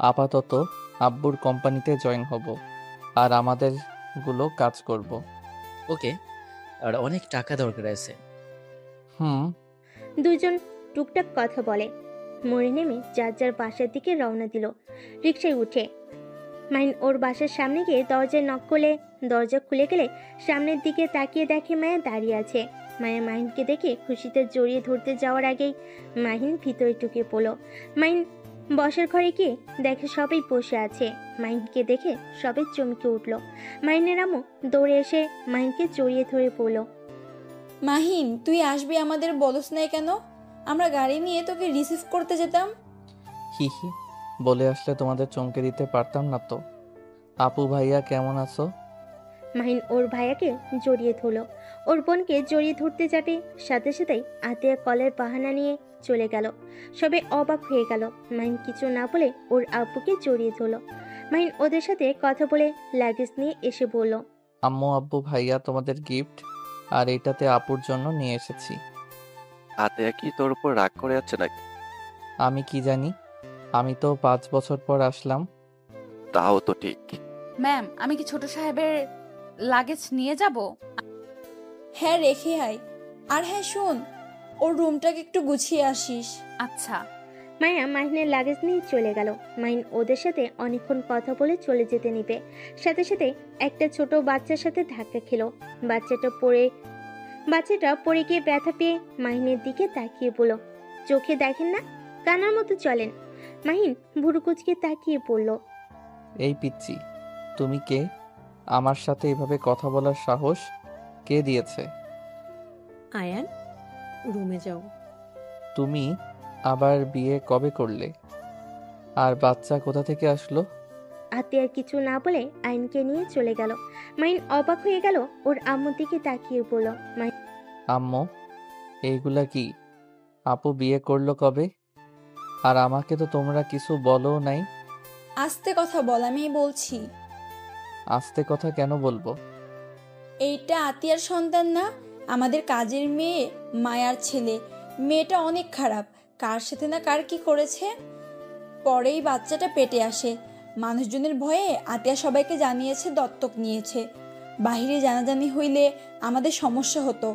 আপাতত আব্বুর কোম্পানিতে জয়েন হব, আর আমাদের গুলো কাজ করব। ওকে, আর অনেক টাকা দরকার আছে। হুম। দুজন টুকটাক কথা বলে। মোড়ে নেমে যার যার বাসার দিকে রওনা দিল রিকশায় উঠে। মাহিন ওর বাসার সামনে গিয়ে দরজায় নক করলে দরজা খুলে গেলে সামনের দিকে তাকিয়ে দেখে মায়া দাঁড়িয়ে আছে। মায়া মাহিনকে দেখে খুশিতে জড়িয়ে ধরতে যাওয়ার আগেই মাহিন ভিতরে ঢুকে পড়ল। মাহিন বসার ঘরে গিয়ে দেখে সবাই বসে আছে। মাহিনকে দেখে সবাই চমকে উঠল। মাহিনের আম্মু দৌড়ে এসে মাহিনকে জড়িয়ে ধরে পড়ল। মাহিন, তুই আসবি আমাদের বলস নাই কেন? আমরা গাড়ি নিয়ে তোকে রিসিভ করতে যেতাম। হি হি, বলে আসলে তোমাদের চমকে দিতে পারতাম না তো। আপু ভাইয়া কেমন আছো? মাহিন ওর ভাইয়াকে জড়িয়ে ধরলো। ওর বোনকে জড়িয়ে ধরতে যাবে, সাথে সাথেই আতিয়া কলের বাহানা নিয়ে চলে গেল। সবাই অবাক হয়ে গেল। মাহিন কিছু না বলে ওর আব্বুকে জড়িয়ে ধরলো। মাহিন ওদের সাথে কথা বলে লাগেজ নিয়ে এসে বলল, আম্মু আব্বু ভাইয়া তোমাদের গিফট, আর এটাতে আপুর জন্য নিয়ে এসেছি। আতেয়া কি তোর উপর রাগ করে যাচ্ছে নাকি? আমি কি জানি, আমি তো 5 বছর পর আসলাম। তাও তো ঠিক। ম্যাম, আমি কি ছোট সাহেবের লাগেজ নিয়ে যাব? হ্যাঁ, রেখে আয়। আর হ্যাঁ শোন, ওর রুমটাকে একটু গুছিয়ে আসিস। আচ্ছা। মায়া মাহিনের লাগেজ নিয়ে চলে গেল। মাহিন ওদের সাথে অনেকক্ষণ কথা বলে চলে যেতে নিবে, সাথে সাথে একটা ছোট বাচ্চার সাথে ধাক্কা খেলো। বাচ্চাটা পড়ে গিয়ে ব্যথা পেয়ে মাহিনের দিকে তাকিয়ে বলল, চোখে দেখেন না, কানার মতো চলেন। মাহিন ভুরু কুচকে তাকিয়ে পড়ল। এই পিচ্চি, তুমি কে? আমার সাথে এভাবে কথা বলার সাহস কে দিয়েছে? আয়ান, রুমে যাও। তুমি আবার বিয়ে কবে করলে? আর বাচ্চা কোথা থেকে আসলো? আতিয়ার কিছু না বলে আইনকে নিয়ে চলে গেল। মাহিন অবাক হয়ে গেল, ওর আম্মুর দিকে তাকিয়ে বলল, আম্মু, এইগুলা কি? আপু বিয়ে করলো কবে? আর আমাকে তো তোমরা কিছু বলো নাই। আস্তে কথা বল, আমি বলছি। আস্তে কথা কেন বলবো? এইটা আতিয়ার সন্তান না, আমাদের কাজের মেয়ে মায়ার ছেলে। মেয়েটা অনেক খারাপ, কার সাথে না কার কি করেছে। পরেই বাচ্চাটা পেটে আসে। মানুষজনের ভয়ে আতিয়া সবাইকে জানিয়েছে দত্তক নিয়েছে। বাহিরে জানাজানি হইলে আমাদের সমস্যা হতো,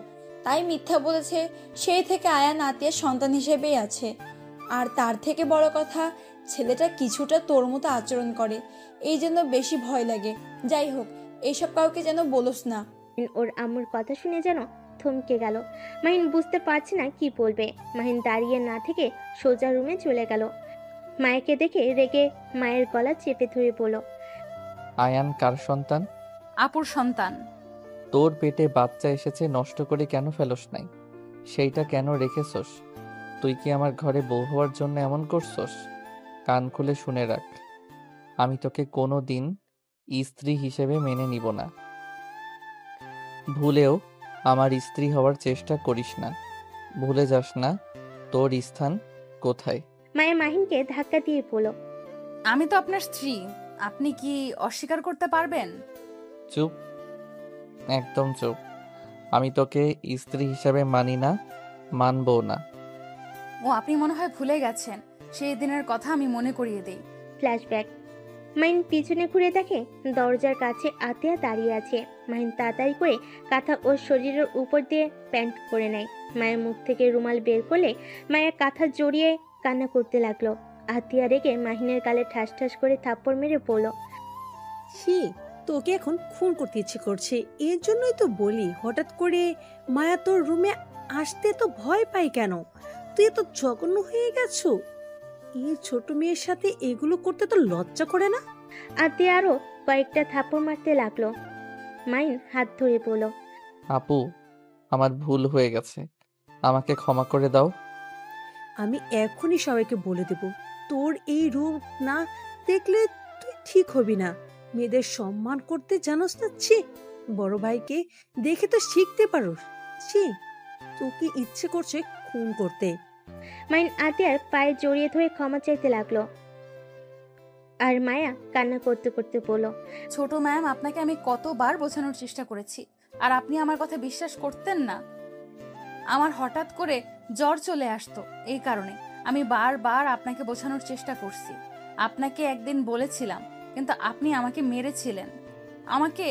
তাই মিথ্যা বলেছে। সেই থেকে আয়ান আতিয়ার সন্তান হিসেবেই আছে। আর তার থেকে বড় কথা, ছেলেটা কিছুটা তোর মতো আচরণ করে, এই জন্য বেশি ভয় লাগে। যাই হোক, এইসব কাউকে যেন বলোস না। ওর আম্মুর কথা শুনে যেন থমকে গেল। মাহিন বুঝতে পারছে না কি বলবে। মাহিন দাঁড়িয়ে না থেকে সোজা রুমে চলে গেল। মায়াকে দেখে রেগে মায়ের গলা চেপে ধরে বলল, আয়ান কার সন্তান? আপুর সন্তান। তোর পেটে বাচ্চা এসেছে, নষ্ট করে কেন ফেলোস নাই? সেইটা কেন রেখেছস? তুই কি আমার ঘরে বউ হওয়ার জন্য এমন করছস? কান খুলে শুনে রাখ, আমি তোকে কোনো দিন স্ত্রী হিসেবে মেনে নিব না। ভুলেও আমার স্ত্রী হওয়ার চেষ্টা করিস না। ভুলে যাস না তোর স্থান কোথায়। মায়া মাহিনকে ধাক্কা দিয়ে বলল, আমি তো আপনার স্ত্রী, আপনি কি অস্বীকার করতে পারবেন? চুপ, একদম চুপ। আমি তোকে স্ত্রী হিসাবে মানি না, মানবো না। ও, আপনি মনে হয় ভুলে গেছেন, সেই দিনের কথা আমি মনে করিয়ে দেই। ফ্ল্যাশব্যাক। মাহিন পিছনে ঘুরে দেখে দরজার কাছে আতিয়া দাঁড়িয়ে আছে। মাহিন তাড়াতাড়ি করে কাঁথা ওর শরীরের উপর দিয়ে প্যান্ট করে নেয়। মায়ের মুখ থেকে রুমাল বের করলে মায়ের কাঁথা জড়িয়ে কান্না করতে লাগলো। আতিয়া রেগে মাহিনের গালে ঠাস ঠাস করে থাপ্পড় মেরে পড়ল, ছি, তোকে এখন খুন করতে ইচ্ছে করছে। এর জন্যই তো বলি, হঠাৎ করে মায়া তোর রুমে আসতে তো ভয় পাই কেন? তুই তো জঘন্য হয়ে গেছো। এই ছোট মেয়ের সাথে এগুলো করতে তো লজ্জা করে না? আতিয়া আরো কয়েকটা থাপ্পড় মারতে লাগলো। মাহিন হাত ধরে বলল, আপু, আমার ভুল হয়ে গেছে, আমাকে ক্ষমা করে দাও। আমি এখনই সবাইকে বলে দেব, তোর এই রূপ না দেখলে তুই ঠিক হবি না। মেয়েদের সম্মান করতে জানোস না? ছি, বড় ভাইকে দেখে তো শিখতে পারোস। ছি, তোকে ইচ্ছে করছে খুন করতে। মাহিন আতিয়ার পায়ে জড়িয়ে ধরে ক্ষমা চাইতে লাগলো। আর মায়া কান্না করতে করতে বলল, ছোট ম্যাম, আপনাকে আমি কতবার বোঝানোর চেষ্টা করেছি, আর আপনি আমার কথা বিশ্বাস করতেন না। আমার হঠাৎ করে জ্বর চলে আসতো, এই কারণে আমি বারবার আপনাকে বোঝানোর চেষ্টা করছি। আপনাকে একদিন বলেছিলাম, কিন্তু আপনি আমাকে মেরেছিলেন, আমাকে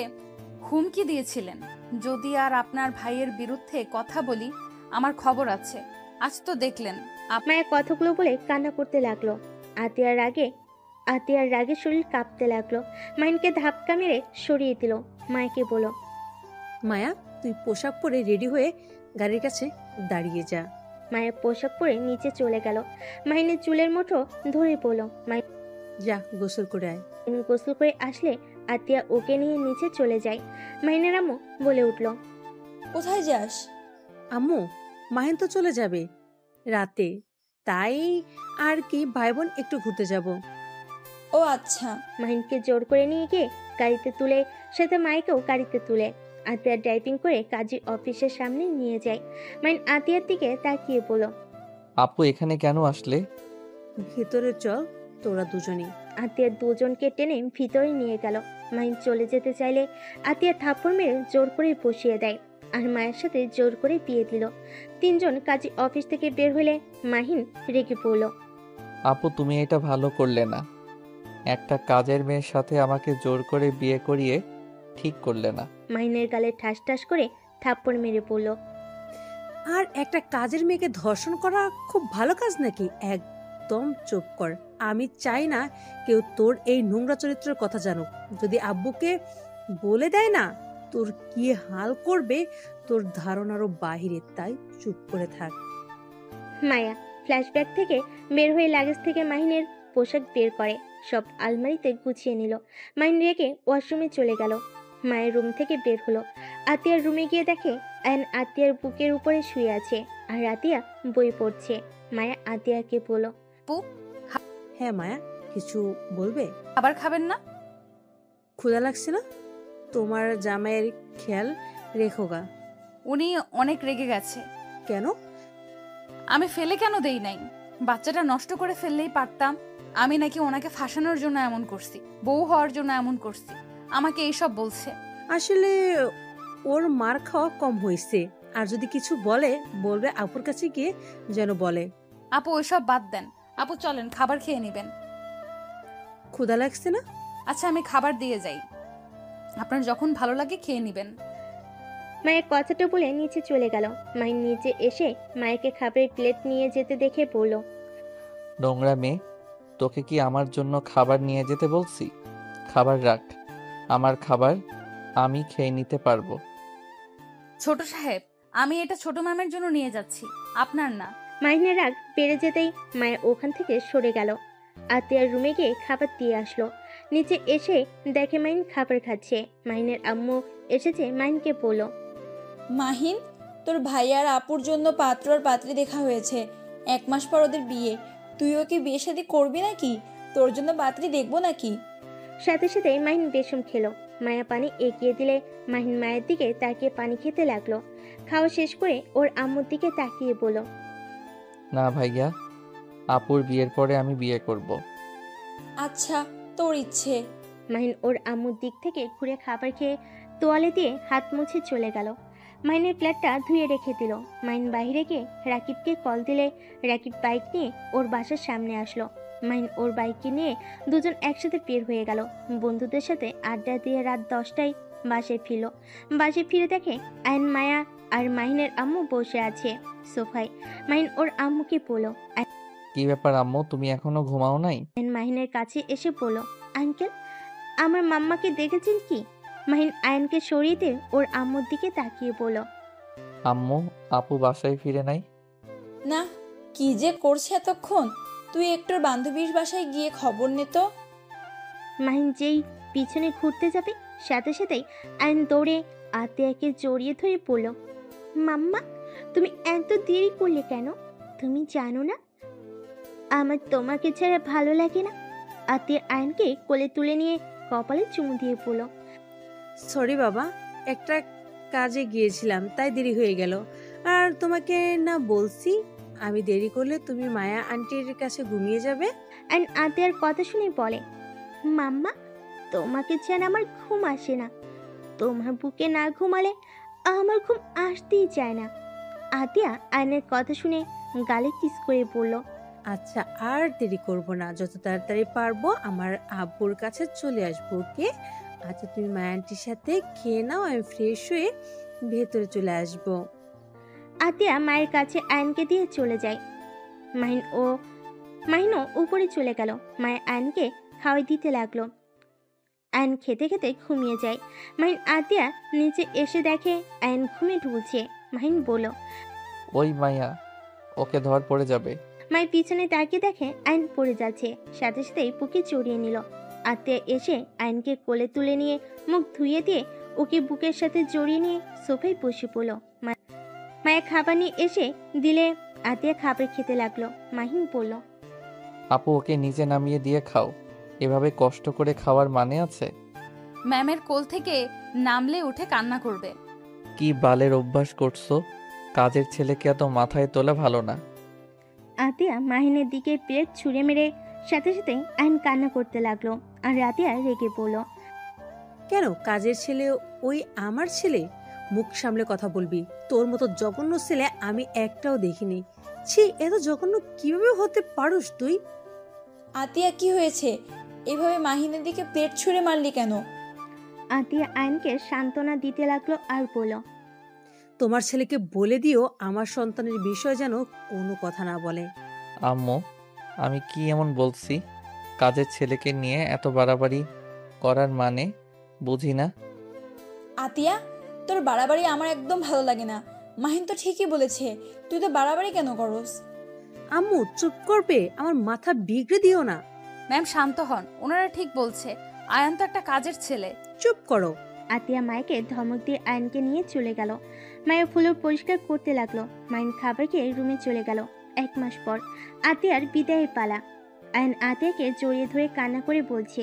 হুমকি দিয়েছিলেন। যদি আর আপনার ভাইয়ের বিরুদ্ধে কথা বলি, আমার খবর আছে। আজ তো দেখলেন মায়া কথাগুলো বলে কান্না করতে লাগলো। আতিয়ার রাগে শরীর কাঁপতে লাগলো। মাহিনকে ধাক্কা মেরে সরিয়ে দিল। মায়াকে বলল, মায়া, তুই পোশাক পরে রেডি হয়ে গাড়ির কাছে দাঁড়িয়ে যা। মায়া পোশাক পরে নিচে চলে গেল। মাহিনের চুলের মুঠো ধরে বলল, যা গোসল করে আয়। মাহিন গোসল করে আসলে আতিয়া ওকে নিয়ে নিচে চলে যায়। মাহিনের আম্মু বলে উঠল, কোথায় যাস? আম্মু, মাহিন তো চলে যাবে রাতে, তাই আর কি ভাই বোন একটু ঘুরতে যাব। ও আচ্ছা। মাহিনকে জোর করে নিয়ে গিয়ে গাড়িতে তুলে, সাথে মাইকেও গাড়িতে তুলে আতিয়া ড্রাইভিং করে কাজী অফিসের সামনে নিয়ে যায়। মাহিন আতিয়ার দিকে তাকিয়ে বলল, আপু এখানে কেন আসলে? ভেতরে চল, তোরা দুজনে। আতিয়া দুজনকে টেনে ভিতরে নিয়ে গেল। মাহিন চলে যেতে চাইলে আতিয়া থাপ্পড় মেরে জোর করে বসিয়ে দেয় আর মায়ের সাথে জোর করে বিয়ে দিল। তিনজন কাজী অফিস থেকে বের হলে মাহিন রেগে পড়ল। আপু তুমি এটা ভালো করলে না। একটা কাজের মেয়ের সাথে আমাকে জোর করে বিয়ে করিয়ে ঠিক করলে না। মাহিনের গালে ঠাস ঠাস করে থাপ্পড় মেরে পড়ল। আর একটা কাজের মেয়েকে ধর্ষণ করা খুব ভালো কাজ নাকি? একদম চুপ কর। আমি চাই না কেউ তোর এই নোংরা চরিত্রের কথা জানুক। যদি আব্বুকে বলে দেয় না, তোর কি হাল করবে তোর ধারণারও বাহিরে, তাই চুপ করে থাক। মায়া ফ্ল্যাশব্যাক থেকে বের হয়ে লাগেজ থেকে মাহিনের পোশাক বের করে, সব আলমারিতে গুছিয়ে নিল। মাহিন রেগে ওয়াশরুমে চলে গেল। মায়ের রুম থেকে বের হলো। আতিয়ার রুমে গিয়ে দেখে আয়ন আতিয়ার বুকের উপরে শুয়ে আছে আর আতিয়া বই পড়ছে। মায়া আতিয়াকে বলল, হ্যাঁ মায়া, কিছু বলবে? খাবার খাবেন না? ক্ষুধা লাগছে না? তোমার জামাইয়ের খেয়াল রেখো গা। উনি অনেক রেগে গেছে। কেন? আমি ফেলে কেন দেই নাই? বাচ্চাটা নষ্ট করে ফেললেই পারতাম। আমি নাকি ওনাকে ফাঁসানোর জন্য এমন করছি, বউ হওয়ার জন্য এমন করছি, আমাকে এইসব বলছে। আসলে ওর মার খাওয়া কম হয়েছে, আর যদি কিছু বলবে আপুর কাছে গিয়ে যেন বলে। আপু ওইসব বাদ দেন, আপু চলেন খাবার খেয়ে নেবেন। ক্ষুধা লাগছে না? আচ্ছা আমি খাবার দিয়ে যাই, আপনার যখন ভালো লাগে খেয়ে নেবেন। মায়ের কথাটা বলে নিচে চলে গেল। মায়ের নিচে এসে মায়েরকে খাবারের প্লেট নিয়ে যেতে দেখে বলল, নোংরা মেয়ে, তোকে কি আমার জন্য খাবার নিয়ে যেতে বলছি? খাবার রাখ, আমার খাবার আমি খেয়ে নিতে পারবো। ছোট সাহেব, আমি এটা ছোট ম্যামের জন্য নিয়ে যাচ্ছি, আপনার না। মাহিনের রাগ বেড়ে যেতেই মায়ের ওখান থেকে সরে গেল। আতিয়ার রুমে গিয়ে খাবার দিয়ে আসলো। নিচে এসে দেখে মাহিন খাবার খাচ্ছে। মাহিনের আম্মু এসেছে। মাহিনকে বলল, মাহিন, তোর ভাই আর আপুর জন্য পাত্র আর পাত্রী দেখা হয়েছে। 1 মাস পর ওদের বিয়ে। তুই ওকে বিয়ে শাদী করবি নাকি? তোর জন্য পাত্রী দেখবো নাকি? সাথে সাথে মাহিন বেসম খেলো। মায়া পানি এগিয়ে দিলে মাহিন মায়ের দিকে তাকিয়ে পানি খেতে লাগলো। খাওয়া শেষ করে ওর আম্মুর দিকে তাকিয়ে বলল, না ভাইয়া, আপুর বিয়ের পরে আমি বিয়ে করব। আচ্ছা, তোর ইচ্ছে। মাহিন ওর আম্মুর দিক থেকে ঘুরে খাবার খেয়ে তোয়ালে দিয়ে হাত মুছে চলে গেল। মাহিনের প্লেটটা ধুয়ে রেখে দিল। মাহিন বাইরে গিয়ে রাকিবকে কল দিলে রাকিব বাইক নিয়ে ওর বাসার সামনে আসলো। মাহিন ওর বাইককে নিয়ে দুজন একসাথে বের হয়ে গেল। বন্ধুদের সাথে আড্ডা দিয়ে রাত 10টায় বাসায় ফিরল। বাসায় ফিরে দেখে আয়ন, মায়া আর মাহিনের আম্মু বসে আছে সোফায়। মাহিন ওর আম্মুকে বলল, কি ব্যাপার আম্মু, তুমি এখনো ঘুমাও নাই? আয়ন মাহিনের কাছে এসে বলল, আঙ্কেল, আমার মাম্মাকে দেখেছেন কি? মাহিন আয়নকে সরিয়ে দিয়ে ওর আম্মুর দিকে তাকিয়ে বলল, আম্মু, আপু বাসায় ফিরে নাই? না, কি যে করছে এতক্ষণ। তুই একটু বান্ধবীর বাসায় গিয়ে খবর নে তো। মাহিন যেই পিছনে ঘুরতে যাবে সাথে সাথেই আয়ন দৌড়ে আতিয়াকে জড়িয়ে ধরে বলল, মাম্মা, তুমি এত দেরি করলে কেন? তুমি জানো না আমার তোমাকে ছাড়া ভালো লাগে না? আতিয়া আয়নকে কোলে তুলে নিয়ে কপালে চুমু দিয়ে বলল, সরি বাবা, একটা কাজে গিয়েছিলাম তাই দেরি হয়ে গেল। আর তোমাকে না বলছি, আমি দেরি করলে তুমি মায়া আন্টির কাছে ঘুমিয়ে যাবে। আয়ন আতিয়ার কথা শুনে বলে, মাম্মা, তোমাকে ছাড়া আমার ঘুম আসে না। তোমার বুকে না ঘুমালে আমার ঘুম আসতেই চায় না। আতিয়া আয়নের কথা শুনে গালে কিস করে বলল, আচ্ছা, আর দেরি করব না, যত তাড়াতাড়ি পারবো আমার আব্বুর কাছে চলে আসবো, ওকে? আচ্ছা, তুমি মায়া আন্টির সাথে খেয়ে নাও, আমি ফ্রেশ হয়ে ভেতরে চলে আসবো। আতিয়া মায়ের কাছে আয়নকে দিয়ে চলে যায়। মাহিন ও মাহিনও উপরে চলে গেল। মায়ের আয়নকে খাওয়াই দিতে লাগলো। আয়ন খেতে খেতে ঘুমিয়ে যায়। মাহিন আতিয়া নিচে এসে দেখে আয়ন ঘুমিয়ে ঢুলছে। মাহিন বলল, ওই মাইয়া, ওকে ধর পড়ে যাবে। মায়ের পিছনে তাকিয়ে দেখে আয়ন পড়ে যাচ্ছে। সাথে সাথেই বুকে জড়িয়ে নিল। আত্মীয় এসে আয়নকে কোলে তুলে নিয়ে মুখ ধুয়ে দিয়ে ওকে বুকের সাথে জড়িয়ে নিয়ে সোফায় বসে পড়ল। মায়া খাবার নিয়ে এসে দিলে আতিয়া খাবার খেতে লাগলো। মাহিন বলল, আপু, ওকে নিচে নামিয়ে দিয়ে খাও। এভাবে কষ্ট করে খাওয়ার মানে আছে? ম্যামের কোল থেকে নামলে উঠে কান্না করবে। কি বালের অভ্যাস করছো? কাজের ছেলেকে এত মাথায় তোলা ভালো না। আতিয়া মাহিনের দিকে প্লেট ছুঁড়ে মেরে সাথে সাথে আয়ন কান্না করতে লাগলো। আর আতিয়া রেগে পড়ল। কেন কাজের ছেলে ওই আমার ছেলে? মুখ সামলে কথা বলবি। তোর মতো জঘন্য ছেলে আমি একটাও দেখিনি। ছি, এত জঘন্য কিভাবে হতে পারোস তুই? আতিয়া, কি হয়েছে? এভাবে মাহিনের দিকে প্লেট ছুঁড়ে মারলি কেন? আতিয়া আয়নকে সান্ত্বনা দিতে লাগলো আর বলল, তোমার ছেলেকে বলে দিও আমার সন্তানের বিষয়ে যেন কোনো কথা না বলে। আম্মু, আমি কি এমন বলছি? কাজের ছেলেকে নিয়ে এত বাড়াবাড়ি করার মানে বুঝি না। আতিয়া, তোর বাড়াবাড়ি আমার একদম ভালো লাগে না। মাহিন তো ঠিকই বলেছে, তুই তো বাড়াবাড়ি কেন করস? আম্মু চুপ করবে, আমার মাথা বিগড়ে দিও না। ম্যাম শান্ত হন, ওনারা ঠিক বলছে। আয়ান তো একটা কাজের ছেলে। চুপ করো। আতিয়া মায়কে ধমক দিয়ে আয়নকে নিয়ে চলে গেল। মায়ের ফুলর পরিষ্কার করতে লাগলো। মাইন খাবার খেয়ে রুমে চলে গেল। 1 মাস পর আতিয়ার বিদায়ের পালা। আয়ন আতিয়াকে জড়িয়ে ধরে কান্না করে বলছে,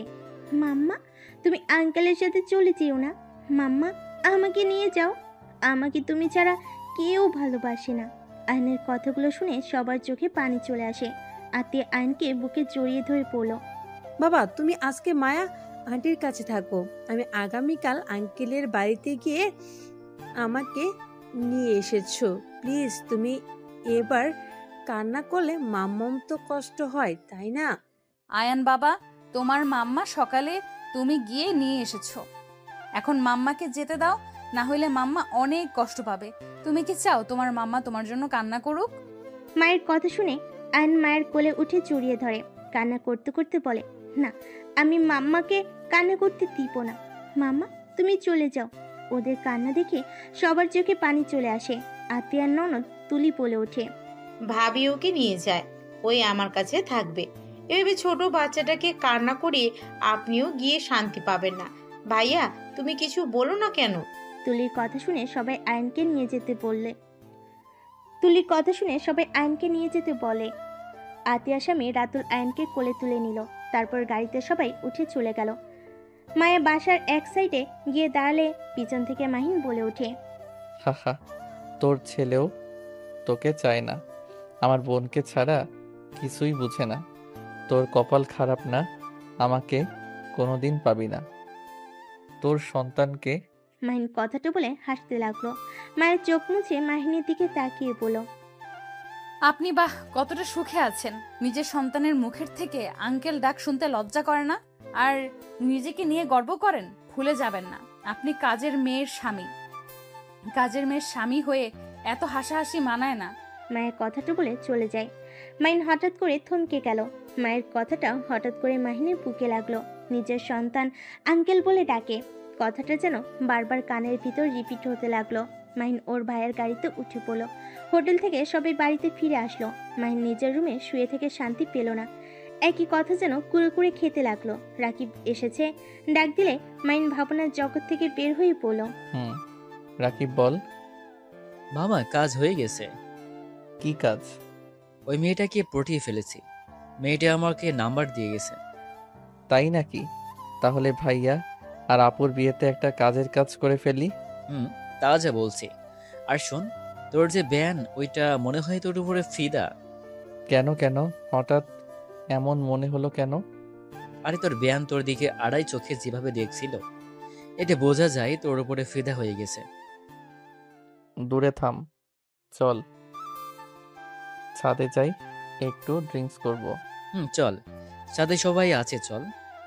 মাম্মা, তুমি আঙ্কেলের সাথে চলে যেও না। মাম্মা, আমাকে নিয়ে যাও। আমাকে তুমি ছাড়া কেউ ভালোবাসে না। আয়নের কথাগুলো শুনে সবার চোখে পানি চলে আসে। আতিয়া আয়নকে বুকে জড়িয়ে ধরে পড়ল। বাবা, তুমি আজকে মায়া আন্টির কাছে থাকো, আমি আগামীকাল আঙ্কেলের বাড়িতে গিয়ে আমাকে নিয়ে এসেছো। প্লিজ, তুমি এবার কান্না করলে মাম্মাম তো কষ্ট হয়, তাই না? আয়ান বাবা, তোমার মাম্মা সকালে তুমি গিয়ে নিয়ে এসেছো। এখন মাম্মাকে যেতে দাও, না হলে মাম্মা অনেক কষ্ট পাবে। তুমি কি চাও তোমার মাম্মা তোমার জন্য কান্না করুক? মায়ের কথা শুনে আয়ন মায়ের কোলে উঠে জড়িয়ে ধরে। কান্না করতে করতে বলে, না, আমি মাম্মাকে কান্না করতে দিব না। মাম্মা, তুমি চলে যাও। ওদের কান্না দেখে সবার চোখে পানি চলে আসে। আতিয়ার ননদ তুলি বলে ওঠে, ভাবি ওকে নিয়ে যায়, ওই আমার কাছে থাকবে। এভাবে ছোট বাচ্চাটাকে কান্না করিয়ে আপনিও গিয়ে শান্তি পাবেন না। ভাইয়া, তুমি কিছু বলো না কেন? তুলির কথা শুনে সবাই আয়নকে নিয়ে যেতে বললে তুলির কথা শুনে সবাই আয়নকে নিয়ে যেতে বলে। আতিয়ার স্বামী রাতুল আয়নকে কোলে তুলে নিল। তারপর গাড়িতে সবাই উঠে চলে গেল। মায়া বাসার এক সাইডে গিয়ে দাঁড়ালে পিছন থেকে মাহিন বলে ওঠে, হাহা, তোর ছেলেও তোকে চায় না। আমার বোনকে ছাড়া কিছুই বুঝে না। তোর কপাল খারাপ না, আমাকে কোনোদিন পাবি না। তোর সন্তানকে। মাহিন কথাটা বলে হাসতে লাগলো। মায়ের চোখ মুছে মাহিনের দিকে তাকিয়ে বলল, আপনি বাহ কতটা সুখে আছেন। নিজের সন্তানের মুখের থেকে আঙ্কেল ডাক শুনতে লজ্জা করে না? আর নিজেকে নিয়ে গর্ব করেন? ভুলে যাবেন না, আপনি কাজের মেয়ের স্বামী। কাজের মেয়ের স্বামী হয়ে এত হাসাহাসি মানায় না। মায়ের কথাটা বলে চলে যায়। মাহিন হঠাৎ করে থমকে গেল। মায়ের কথাটা হঠাৎ করে মাহিনের বুকে লাগলো। নিজের সন্তান আঙ্কেল বলে ডাকে, কথাটা যেন বারবার কানের ভিতর রিপিট হতে লাগলো। মাহিন ওর ভাইয়ের গাড়িতে উঠে পড়ল। হোটেল থেকে সবাই বাড়িতে ফিরে আসলো। মাহিন নিজের রুমে শুয়ে থেকে শান্তি পেল না। একই কথা যেন কুড়ে কুড়ে খেতে লাগলো। রাকিব এসেছে, ডাক দিলে মাহিন ভাবনার জগৎ থেকে বের হয়ে পড়ল। রাকিব বল। মামা, কাজ হয়ে গেছে। কি কাজ? ওই মেয়েটাকে পটিয়ে ফেলেছি। মেয়েটা আমাকে নাম্বার দিয়ে গেছে। তাই নাকি? তাহলে ভাইয়া আর আপুর বিয়েতে একটা কাজের কাজ করে ফেলি। তা যা বলছি। আর শোন, তোর যে ব্যান, ওইটা মনে হয় তোর উপরে ফিদা। কেন কেন হঠাৎ এমন মনে হলো কেন? আরে তোর ব্যান তোর দিকে আড়াই চোখে যেভাবে দেখছিল, এটা বোঝা যায় তোর উপরে ফিদা হয়ে গেছে। দূরে থাম, চল ছাদে যাই। একটু ড্রিঙ্কস করব। চল, সাথে সবাই আছে, চল।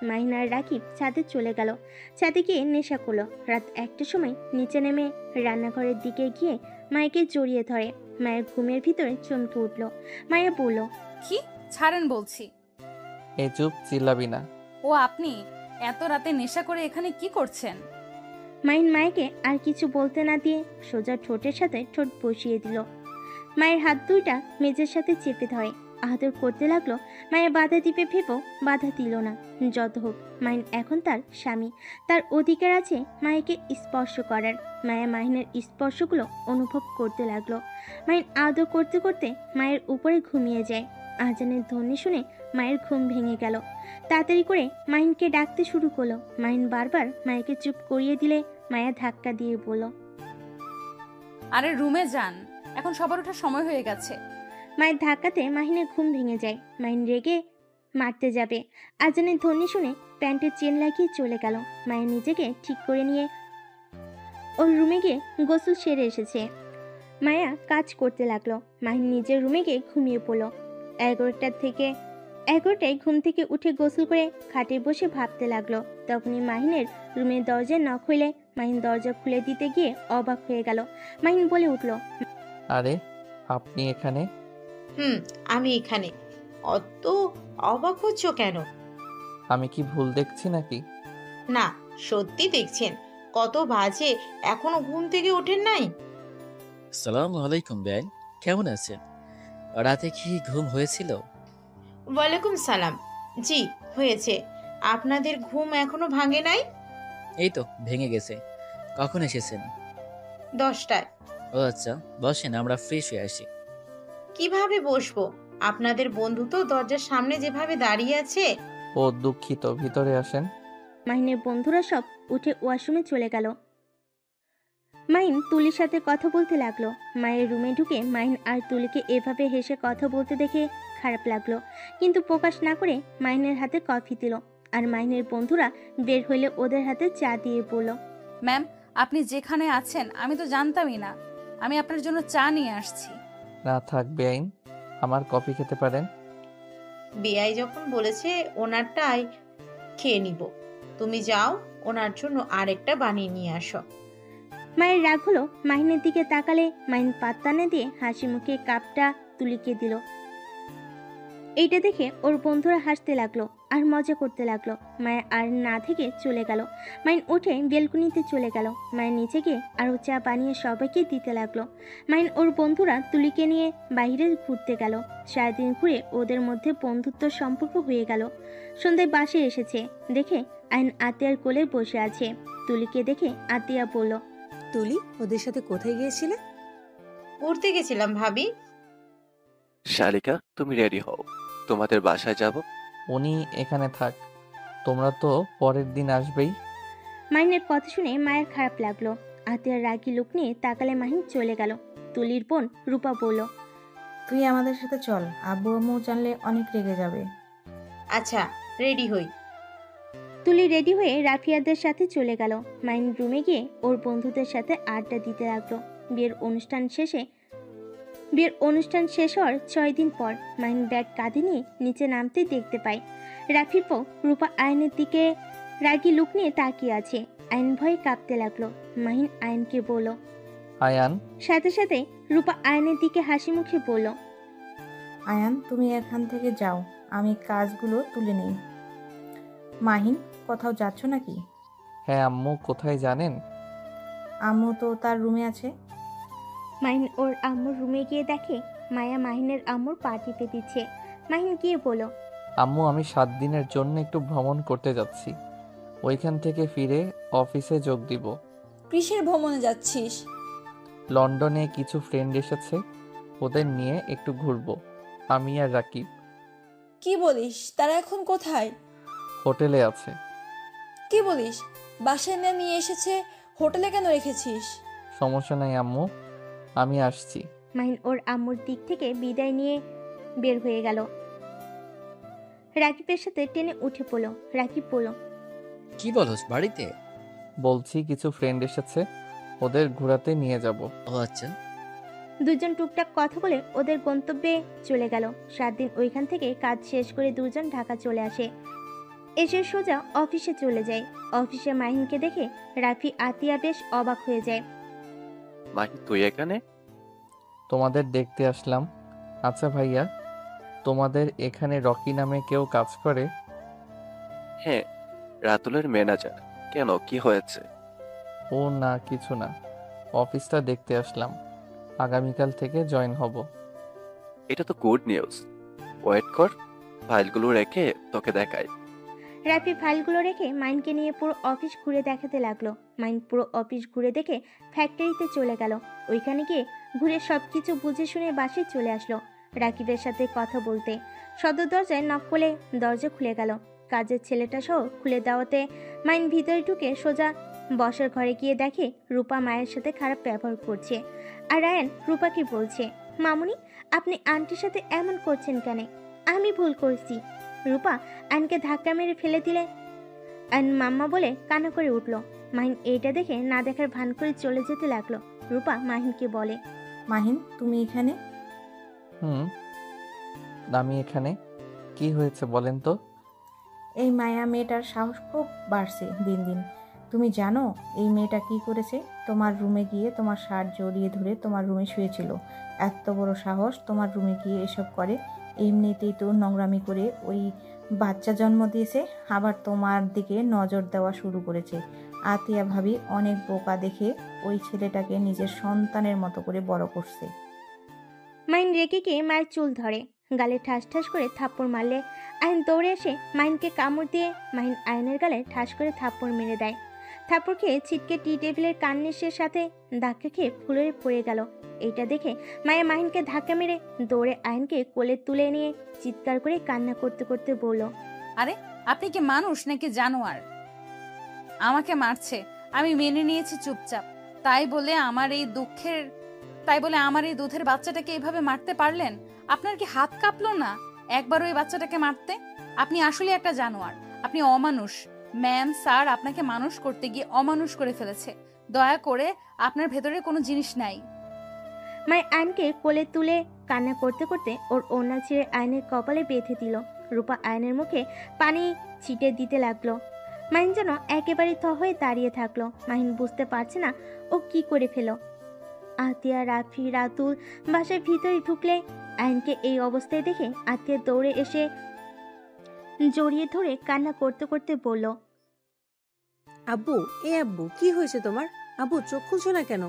মাহিন আর রাকিব ছাদে চলে গেল। ছাদে গিয়ে নেশা করলো। রাত 1টার সময় নিচে নেমে রান্নাঘরের দিকে গিয়ে মায়াকে জড়িয়ে ধরে। মায়ের ঘুমের ভিতরে চমকে উঠল। মায়া বলল, কি ছাড়েন বলছি। এই চুপ, চিল্লাবি না। ও আপনি এত রাতে নেশা করে এখানে কি করছেন? মাহিন মায়াকে আর কিছু বলতে না দিয়ে সোজা ঠোঁটের সাথে ঠোঁট বসিয়ে দিল। মায়ের হাত দুইটা মেজের সাথে চেপে ধরে আদর করতে লাগলো। মায়া বাধা দিবে ভেবেও বাধা দিল না। যত হোক, মাহিন এখন তার স্বামী, তার অধিকার আছে মায়াকে স্পর্শ করার। মায়া মাহিনের স্পর্শগুলো অনুভব করতে লাগলো। মাহিন আদর করতে করতে মায়ের উপরে ঘুমিয়ে যায়। আজানের ধ্বনি শুনে মায়ের ঘুম ভেঙে গেল। তাড়াতাড়ি করে মাহিনকে ডাকতে শুরু করলো। মাহিন বারবার মায়াকে চুপ করিয়ে দিলে মায়া ধাক্কা দিয়ে বলল, আরে রুমে যান, এখন সবার ওঠার সময় হয়ে গেছে। মায়ের ধাক্কাতে মাহিনের ঘুম ভেঙে যায়। মাহিন রেগে মারতে যাবে। আজানের ধ্বনি শুনে প্যান্টের চেন লাগিয়ে চলে গেল। মায়ের নিজেকে ঠিক করে নিয়ে ওর রুমে গিয়ে গোসল সেরে এসেছে। মায়া কাজ করতে লাগলো। মাহিন নিজের রুমে গিয়ে ঘুমিয়ে পড়লো। 11টায় ঘুম থেকে উঠে গোসল করে খাটে বসে ভাবতে লাগলো। তখনই মাহিনের রুমের দরজায় নক হইলে মাহিন দরজা খুলে দিতে গিয়ে অবাক হয়ে গেল। মাহিন বলে উঠল, আরে আপনি এখানে? আমি এখানে। অত অবাক হচ্ছ কেন? আমি কি ভুল দেখছি নাকি? না, সত্যি দেখছেন। কত বাজে, এখনো ঘুম থেকে ওঠেন নাই? আসসালামু আলাইকুম বেআইন, কেমন আছেন? রাতে কি ঘুম হয়েছিল? ওয়ালাইকুম সালাম। জি হয়েছে। আপনাদের ঘুম এখনো ভাঙে নাই? এই তো ভেঙে গেছে। কখন এসেছেন? 10টায়। ও আচ্ছা, বসেন, আমরা ফ্রেশ হয়ে আসি। কিভাবে বসবো? আপনাদের বন্ধু তো দরজার সামনে যেভাবে দাঁড়িয়ে আছে। ও দুঃখিত, ভিতরে আসেন। মাহিনের বন্ধুরা সব উঠে ওয়াশরুমে চলে গেল। মাহিন তুলির সাথে কথা বলতে লাগলো। মায়ের রুমে ঢুকে মাহিন আর তুলিকে এভাবে হেসে কথা বলতে দেখে খারাপ লাগলো, কিন্তু প্রকাশ না করে মাহিনের হাতে কফি দিল। আর মাহিনের বন্ধুরা বের হইলে ওদের হাতে চা দিয়ে বলল, ম্যাম, আপনি যেখানে আছেন আমি তো জানতামই না। আমি আপনার জন্য চা নিয়ে আসছি। না থাক বেআইন, আমার কফি খেতে পারেন। বিআই যখন বলেছে ওনারটাই খেয়ে নিব। তুমি যাও, ওনার জন্য আরেকটা বানিয়ে নিয়ে আসো। মায়ের রাগ হলো। মাহিনের দিকে তাকালে মাহিন পাত্তা না দিয়ে হাসি মুখে কাপটা তুলিকে দিল। এইটা দেখে ওর বন্ধুরা হাসতে লাগলো আর মজা করতে লাগলো। মায়া আর না থেকে চলে গেল। মাইন উঠে বেলকুনিতে চলে গেল। মায়ের নিচে গিয়ে আরও চা বানিয়ে সবাইকে দিতে লাগলো। মাইন ওর বন্ধুরা তুলিকে নিয়ে বাইরে ঘুরতে গেল। সারাদিন ঘুরে ওদের মধ্যে বন্ধুত্ব সম্পর্ক হয়ে গেল। সন্ধ্যায় বাসে এসেছে দেখে আইন আতিয়ার কোলে বসে আছে। তুলিকে দেখে আতিয়া বলল, তুলি, ওদের সাথে কোথায় গিয়েছিলে? ঘুরতে গেছিলাম ভাবি। শালিকা, তুমি রেডি হও, তোমাদের বাসায় যাব। উনি এখানে থাক, তোমরা তো পরের দিন আসবেই। মাহিনের কথা শুনে মায়ের খারাপ লাগলো। আতিয়ার রাগী লোক নিয়ে তাকালে মাহিন চলে গেল। তুলির বোন রূপা বলল, তুই আমাদের সাথে চল, আব্বু আম্মু জানলে অনেক রেগে যাবে। আচ্ছা, রেডি হই। তুলি রেডি হয়ে রাফিয়াদের সাথে চলে গেল। মাহিন রুমে গিয়ে ওর বন্ধুদের সাথে আড্ডা দিতে লাগলো। বিয়ের অনুষ্ঠান শেষ হওয়ার 6 দিন পর মাহিন ব্যাগ কাঁধে নিয়ে নিচে নামতে দেখতে পায় রাফির বউ রূপা আয়নের দিকে রাগী লুক নিয়ে তাকিয়ে আছে। আয়ন ভয়ে কাঁপতে লাগলো। মাহিন আয়নকে বলল, আয়ান। সাথে সাথে রূপা আয়নের দিকে হাসি মুখে বলল, আয়ান, তুমি এখান থেকে যাও, আমি কাজগুলো তুলে নেই। মাহিন, কোথাও যাচ্ছ নাকি? হ্যাঁ আম্মু, কোথায় জানেন? আম্মু তো তার রুমে আছে। মাহিন ওর আম্মুর রুমে গিয়ে দেখে মায়া মাহিনের আম্মুর পা টিপে দিচ্ছে। মাহিন গিয়ে বলল, আম্মু, আমি 7 দিনের জন্য একটু ভ্রমণ করতে যাচ্ছি, ওইখান থেকে ফিরে অফিসে যোগ দিব। কিসের ভ্রমণে যাচ্ছিস? লন্ডনে কিছু ফ্রেন্ড এসেছে, ওদের নিয়ে একটু ঘুরবো, আমি আর রাকিব। কি বলিস? তারা এখন কোথায়? হোটেলে আছে। কি বলিস? বাসায় না নিয়ে এসেছে, হোটেলে কেন রেখেছিস? সমস্যা নাই আম্মু, আমি আসছি। মাহিন ওর আম্মুর দিক থেকে বিদায় নিয়ে বের হয়ে গেল। রাকিবের সাথে টেনে উঠে পড়ল। রাকিব বলল, কি বলস বাড়িতে? বলছি কিছু ফ্রেন্ড এসেছে, ওদের ঘোরাতে নিয়ে যাব। ও আচ্ছা। দুজন টুকটাক কথা বলে ওদের গন্তব্যে চলে গেল। 7 দিন ওইখান থেকে কাজ শেষ করে দুজন ঢাকা চলে আসে। এসে সোজা অফিসে চলে যায়। অফিসে মাহিনকে দেখে রাফি আতিয়া বেশ অবাক হয়ে যায়। মাহি তুই এখানে? তোমাদের দেখতে আসলাম। আচ্ছা ভাইয়া, তোমাদের এখানে রকি নামে কেউ কাজ করে? হ্যাঁ, রাতুলের ম্যানেজার। কেন, কি হয়েছে? ও না, কিছু না, অফিসটা দেখতে আসলাম। আগামীকাল থেকে জয়েন হব। এটা তো গুড নিউজ। ওয়েট কর, ফাইলগুলো রেখে তোকে দেখাই। রাফি ফাইলগুলো রেখে মাইনকে নিয়ে পুরো অফিস ঘুরে দেখাতে লাগলো। মাইন পুরো অফিস ঘুরে দেখে ফ্যাক্টরিতে চলে গেল। ওইখানে গিয়ে ঘুরে সবকিছু বুঝে শুনে বাসায় চলে আসলো রাকিবের সাথে কথা বলতে। সদর দরজায় নক করলে দরজা খুলে গেল। কাজের ছেলেটা সহ খুলে দেওয়াতে মাইন ভিতরে ঢুকে সোজা বসার ঘরে গিয়ে দেখে রূপা মায়ের সাথে খারাপ ব্যবহার করছে। আর আয়ান রূপাকে বলছে, মামুনি আপনি আন্টির সাথে এমন করছেন কেন? আমি ভুল করছি। রূপা আয়নকে ধাক্কা মেরে ফেলে দিলে আয়ন মাম্মা বলে কান্না করে উঠল। মাহিন এইটা দেখে না দেখার ভান করে চলে যেতে লাগলো। রূপা মাহিনকে বলে, মাহিন তুমি এখানে? আমি এখানে। কি হয়েছে বলেন তো? এই মায়া মেয়েটার সাহস খুব বাড়ছে দিন দিন। তুমি জানো এই মেয়েটা কি করেছে? তোমার রুমে গিয়ে তোমার শার্ট জড়িয়ে ধরে তোমার রুমে শুয়েছিল। এত বড় সাহস তোমার রুমে গিয়ে এসব করে? এমনিতেই তো নোংরামি করে ওই বাচ্চা জন্ম দিয়েছে, আবার তোমার দিকে নজর দেওয়া শুরু করেছে। আতিয়া ভাবি অনেক বোকা দেখে ওই ছেলেটাকে নিজের সন্তানের মতো করে বড় করছে। মাইন রেগে গিয়ে মায়ের চুল ধরে, গালে ঠাস ঠাস করে থাপ্পড় মারলে আয়ন দৌড়ে এসে মাইনকে কামড় দিয়ে মাহিন আয়নের গালে ঠাস করে থাপ্পড় মেরে দেয়। থাপ্পড় খেয়ে ছিটকে টি টেবিলের কান্নিসের সাথে ধাক্কা খেয়ে ফুলে পড়ে গেল। এইটা দেখে মায়া মাহিনকে ধাক্কা মেরে দৌড়ে আয়নকে কোলে তুলে নিয়ে চিৎকার করে কান্না করতে করতে বলল, আরে আপনি কি মানুষ নাকি জানোয়ার? আমাকে মারছে, আমি মেনে নিয়েছি চুপচাপ। তাই বলে আমার এই দুধের বাচ্চাটাকে এইভাবে মারতে পারলেন? আপনার কি হাত কাঁপলো না একবার ওই বাচ্চাটাকে মারতে? আপনি আসলে একটা জানোয়ার, আপনি অমানুষ। ম্যাম স্যার আপনাকে মানুষ করতে গিয়ে অমানুষ করে ফেলেছে। দয়া করে, আপনার ভেতরে কোনো জিনিস নাই। মায়ের আয়নকে কোলে তুলে কান্না করতে করতে ওর ওড়না ছিঁড়ে আয়নের কপালে বেঁধে দিল। রূপা আয়নের মুখে পানি ছিটে দিতে লাগলো। মাহিন যেন একেবারে থ হয়ে দাঁড়িয়ে থাকলো। মাহিন বুঝতে পারছে না ও কি করে ফেল। আতিয়া, রাফি, রাতুল বাসার ভিতরে ঢুকলে আয়নকে এই অবস্থায় দেখে আতিয়া দৌড়ে এসে জড়িয়ে ধরে কান্না করতে করতে বলল, আব্বু, আব্বু কি হয়েছে তোমার? আব্বু চোখ খুলছো না কেন?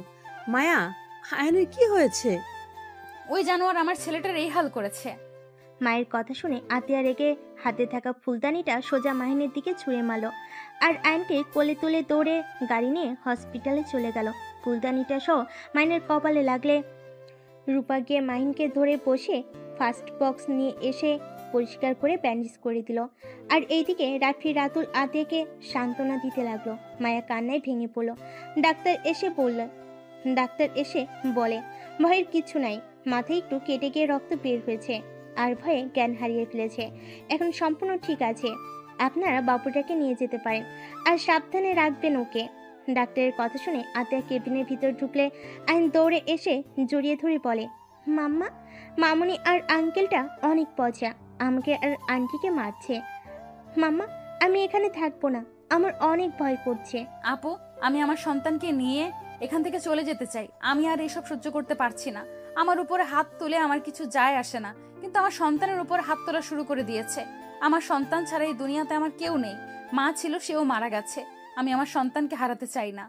মায়া, আয়নের কি হয়েছে? ওই জানোয়ার আমার ছেলেটার এই হাল করেছে। মায়ের কথা শুনে আতিয়া রেগে হাতে থাকা ফুলদানিটা সোজা মাহিনের দিকে ছুঁড়ে মারল আর আয়নকে কোলে তুলে দৌড়ে গাড়ি নিয়ে হসপিটালে চলে গেল। ফুলদানিটা সহ মাহিনের কপালে লাগলে রূপা গিয়ে মাহিনকে ধরে বসে ফার্স্ট বক্স নিয়ে এসে পরিষ্কার করে ব্যান্ডেজ করে দিল। আর এইদিকে রাফি, রাতুল আতিয়াকে সান্ত্বনা দিতে লাগলো। মায়া কান্নায় ভেঙে পড়ল। ডাক্তার এসে বলে, ভয়ের কিছু নাই, মাথায় একটু কেটে গিয়ে রক্ত বের হয়েছে আর ভয়ে জ্ঞান হারিয়ে ফেলেছে। এখন সম্পূর্ণ ঠিক আছে, আপনারা বাবুটাকে নিয়ে যেতে পারেন আর সাবধানে রাখবেন ওকে। ডাক্তারের কথা শুনে আতিয়া কেবিনের ভিতর ঢুকলে আইন দৌড়ে এসে জড়িয়ে ধরে বলে, মাম্মা, মামুনি আর আঙ্কেলটা অনেক পচা, আমাকে আর আন্টিকে মারছে। মাম্মা আমি এখানে থাকবো না, আমার অনেক ভয় করছে। আপু, আমি আমার সন্তানকে নিয়ে এখান থেকে চলে যেতে চাই। আমি আর এসব সহ্য করতে পারছি না। আমার উপরে হাত তুলে আমার কিছু যায় আসে না, কিন্তু আমার সন্তানের উপর হাত তোলা শুরু করে দিয়েছে। আমার সন্তান ছাড়া এই দুনিয়াতে আমার কেউ নেই। মা ছিল, সেও মারা গেছে। আমি আমার সন্তানকে হারাতে চাই না।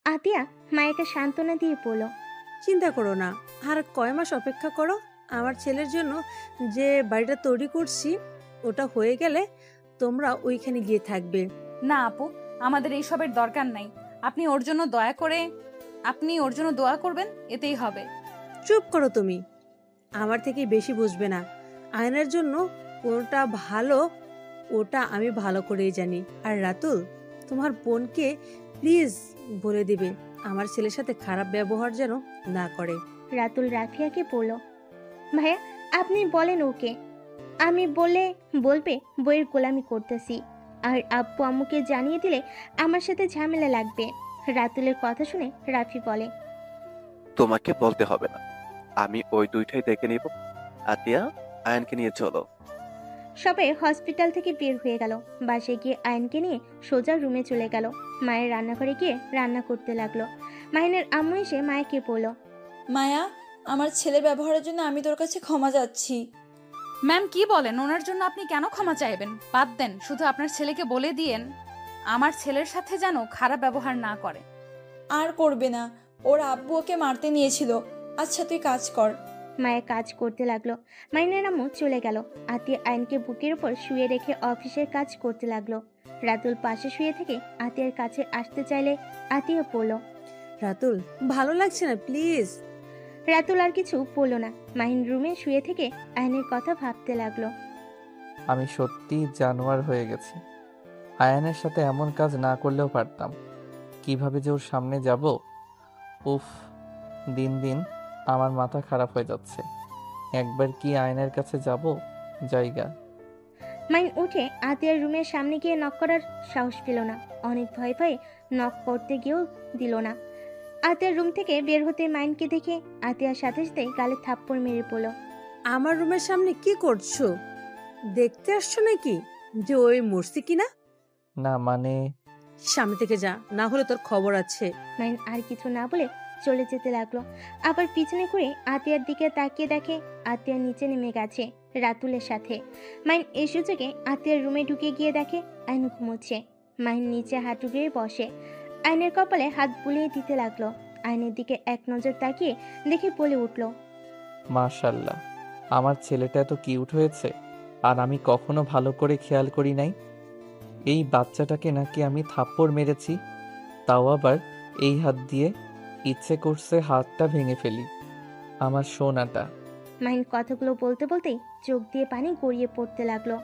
আতিয়া মায়াকে সান্ত্বনা দিয়ে বলল, চিন্তা করো না, আর কয় মাস অপেক্ষা করো। আমার ছেলের জন্য যে বাড়িটা তৈরি করছি ওটা হয়ে গেলে তোমরা ওইখানে গিয়ে থাকবে। না আপু, আমাদের এইসবের দরকার নাই। আপনি ওর জন্য দোয়া করবেন, এতেই হবে। চুপ করো তুমি, আমার থেকে বেশি বুঝবে না। আয়নের জন্য কোনটা ভালো ওটা আমি ভালো করেই জানি। আর রাতুল, তোমার বোনকে প্লিজ বলে দিবে আমার ছেলের সাথে খারাপ ব্যবহার যেন না করে। রাতুল রাফিয়াকে বলল, ভাইয়া আপনি বলেন ওকে, আমি বলবে বইয়ের গোলামি করতেছি, আর আব্বু আম্মুকে জানিয়ে দিলে আমার সাথে ঝামেলা লাগবে। রাতুলের কথা শুনে রাফি বলে, তোমাকে বলতে হবে না, আমি ওই দুইটাই দেখে নিব। আতিয়া, আয়নকে নিয়ে চলো। সবাই হসপিটাল থেকে বের হয়ে গেল। বাসায় গিয়ে আয়নকে নিয়ে সোজা রুমে চলে গেল। মায়ের রান্নাঘরে গিয়ে রান্না করতে লাগলো। মাহিনের আম্মু এসে মায়াকে বলল, মায়া, আমার ছেলের ব্যবহারের জন্য আমি তোর কাছে ক্ষমা চাচ্ছি। ম্যাম কি বলেন? ওনার জন্য আপনি কেন ক্ষমা চাইবেন? বাদ দেন, শুধু আপনার ছেলেকে বলে দিয়েন আমার ছেলের সাথে যেন খারাপ ব্যবহার না করে। আর করবে না, ওর আব্বু ওকে মারতে নিয়েছিল। আচ্ছা তুই কাজ কর। মায়া কাজ করতে লাগলো। মাহিনের আম্মু চলে গেল। আতিয়া আয়নকে বুকের উপর শুয়ে রেখে অফিসের কাজ করতে লাগলো। রাতুল পাশে শুয়ে থেকে আতিয়ার কাছে আসতে চাইলে আতিয়া বলল। রাতুল, ভালো লাগছে না, প্লিজ। রাতুল আর কিছু বলল না। মাহিন রুমে শুয়ে থেকে আয়নের কথা ভাবতে লাগলো। আমি সত্যি জানোয়ার হয়ে গেছি। আয়ানের সাথে এমন কাজ না করলেও পারতাম। কিভাবে যে ওর সামনে যাব, উফ, দিন দিন আমার মাথা খারাপ হয়ে যাচ্ছে। একবার কি আয়নের কাছে যাব? জায়গা। মাইন উঠে আতিয়ার রুমের সামনে গিয়ে নক করার সাহস পেল না। অনেক ভয় ভয়ে নক করতে গিয়েও দিল না। আতিয়ার রুম থেকে বের হতে মাইনকে দেখে আতিয়ার সাথে সাথে গালে থাপ্পড় মেরে পড়ল। আমার রুমের সামনে কি করছো? দেখতে আসছো নাকি যে ওই মরছি কিনা? না মানে, সামনে থেকে যা, না হলে তোর খবর আছে। মাইন আর কিছু না বলে চলে যেতে লাগলো। আবার পিছনে ঘুরে আতিয়ার দিকে তাকিয়ে দেখে আতিয়া নিচে নেমে গেছে রাতুলের সাথে। মাইন এই সুযোগে আতিয়ার রুমে ঢুকে গিয়ে দেখে আইন ঘুমোচ্ছে। মাইন নিচে হাঁটু গেড়ে বসে আইনের কপালে হাত বুলিয়ে দিতে লাগলো। আইনের দিকে এক নজর তাকিয়ে দেখে বলে উঠল, মাশাল্লাহ, আমার ছেলেটা এত কিউট হয়েছে। আর আমি কখনো ভালো করে খেয়াল করি নাই এই বাচ্চাটাকে নাকি আমি থাপ্পড় মেরেছি, তাও আবার এই হাত দিয়ে। ইচ্ছে করছে হাতটা ভেঙে ফেলি। আমার সোনাটা। মাইন কথাগুলো বলতে বলতেই চোখ দিয়ে পানি গড়িয়ে পড়তে লাগলো।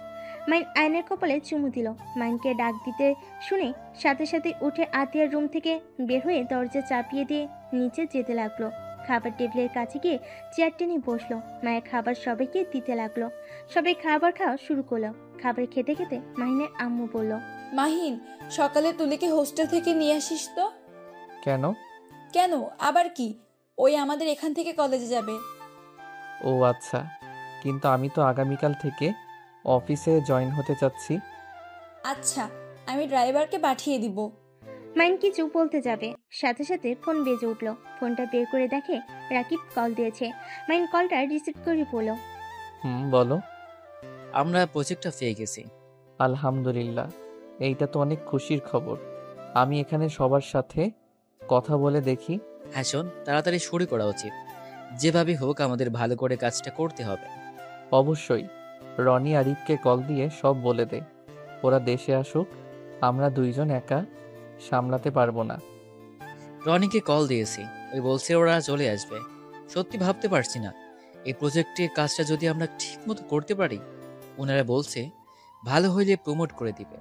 মাইন আয়নের কপালে চুমু দিল। মাইনকে ডাক দিতে শুনে সাথে সাথে উঠে আতিয়ার রুম থেকে বের হয়ে দরজা চাপিয়ে দিয়ে নিচে যেতে লাগলো। খাবার টেবিলের কাছে গিয়ে চেয়ার টেনে বসলো। মায়া খাবার সবাইকে দিতে লাগলো। সবাই খাবার খাওয়া শুরু করলো। খাবার খেতে খেতে মাহিনের আম্মু বলল, মাহিন, সকালে তুলিকে হোস্টেল থেকে নিয়ে আসিস তো। কেন? কেন আবার কি? ওই আমাদের এখান থেকে কলেজে যাবে। ও আচ্ছা, কিন্তু আমি তো আগামীকাল থেকে অফিসে জয়েন হতে চাচ্ছি। আচ্ছা, আমি ড্রাইভারকে পাঠিয়ে দিব। মাইন কিছু বলতে যাবে, সাথে সাথে ফোন বেজে উঠলো। ফোনটা বের করে দেখে রাকিব কল দিয়েছে। মাইন কলটা রিসিভ করে বলল, বলো। আমরা প্রজেক্টটা পেয়ে গেছি। আলহামদুলিল্লাহ, এইটা তো অনেক খুশির খবর। আমি এখানে সবার সাথে কথা বলে দেখি। হ্যাঁ শোন, তাড়াতাড়ি শুরু করা উচিত। যেভাবে হোক আমাদের ভালো করে কাজটা করতে হবে। অবশ্যই। রনি আরিফকে কল দিয়ে সব বলে দে, ওরা দেশে আসুক। আমরা দুইজন একা সামলাতে পারবো না। রনিকে কল দিয়েছি, ওই বলছে ওরা চলে আসবে। সত্যি ভাবতে পারছি না এই প্রজেক্টের কাজটা যদি আমরা ঠিক মতো করতে পারি। ওনারা বলছে ভালো হইলে প্রমোট করে দিবে।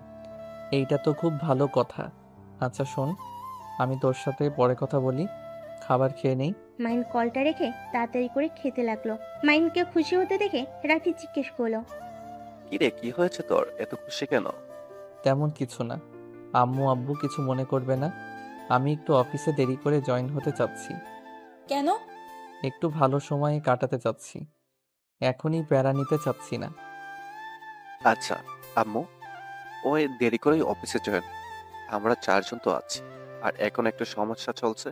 এইটা তো খুব ভালো কথা। আচ্ছা শোন, আমি তোর সাথে পরে কথা বলি, খাবার খেয়ে নেই। মাইন কলটা রেখে তাড়াতাড়ি করে খেতে লাগলো। মাইনকে খুশি হতে দেখে রাকি জিজ্ঞেস করলো, কিরে, কি হয়েছে তোর? এত খুশি কেন? তেমন কিছু না। আম্মু আব্বু কিছু মনে করবে না। আমি একটু অফিসে দেরি করে জয়েন হতে চাচ্ছি। কেন? একটু ভালো সময় কাটাতে চাচ্ছি, এখনই প্যারা নিতে চাচ্ছি না। আচ্ছা আম্মু, ওই দেরি করেই অফিসে জয়েন। আমরা 4 জন তো আছি, আর এখন একটা সমস্যা চলছে।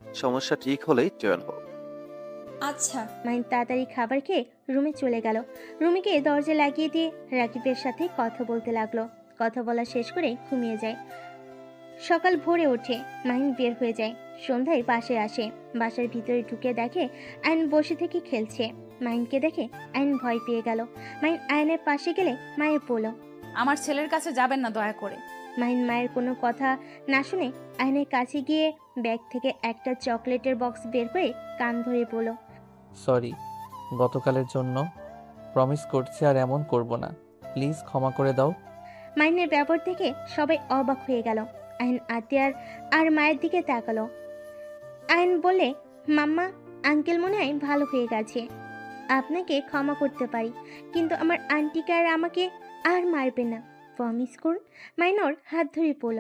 সমস্যা ঠিক হলেই জয়েন হোক। আচ্ছা। মাইন তাড়াতাড়ি খাবার খেয়ে রুমে চলে গেল। রুমে গিয়ে দরজা লাগিয়ে দিয়ে রাকিবের সাথে কথা বলতে লাগলো। কথা বলা শেষ করে ঘুমিয়ে যায়। সকাল ভোরে ওঠে মাইন বের হয়ে যায়। সন্ধ্যায় বাসায় আসে। বাসার ভিতরে ঢুকে দেখে আইন বসে থেকে খেলছে। মাইনকে দেখে আইন ভয় পেয়ে গেল। মাইন আয়নের পাশে গেলে মায়ের বলল, আমার ছেলের কাছে যাবেন না দয়া করে। মাইন মায়ের কোনো কথা না শুনে আয়নের কাছে গিয়ে ব্যাগ থেকে একটা চকলেটের বক্স বের করে কান ধরে বলল, সরি গতকালের জন্য, প্রমিস করছি আর এমন করব না। প্লিজ ক্ষমা করে দাও। মাইনের ব্যবহার দেখে সবাই অবাক হয়ে গেল। আইন আতিয়ার আর মায়ের দিকে তাকালো। আইন বলে, মাম্মা, আঙ্কেল মনে হয় ভালো হয়ে গেছে। আপনাকে ক্ষমা করতে পারি, কিন্তু আমার আন্টিকে আর আমাকে আর মারবে না, প্রমিস করুন। মাইনর হাত ধরে বলল।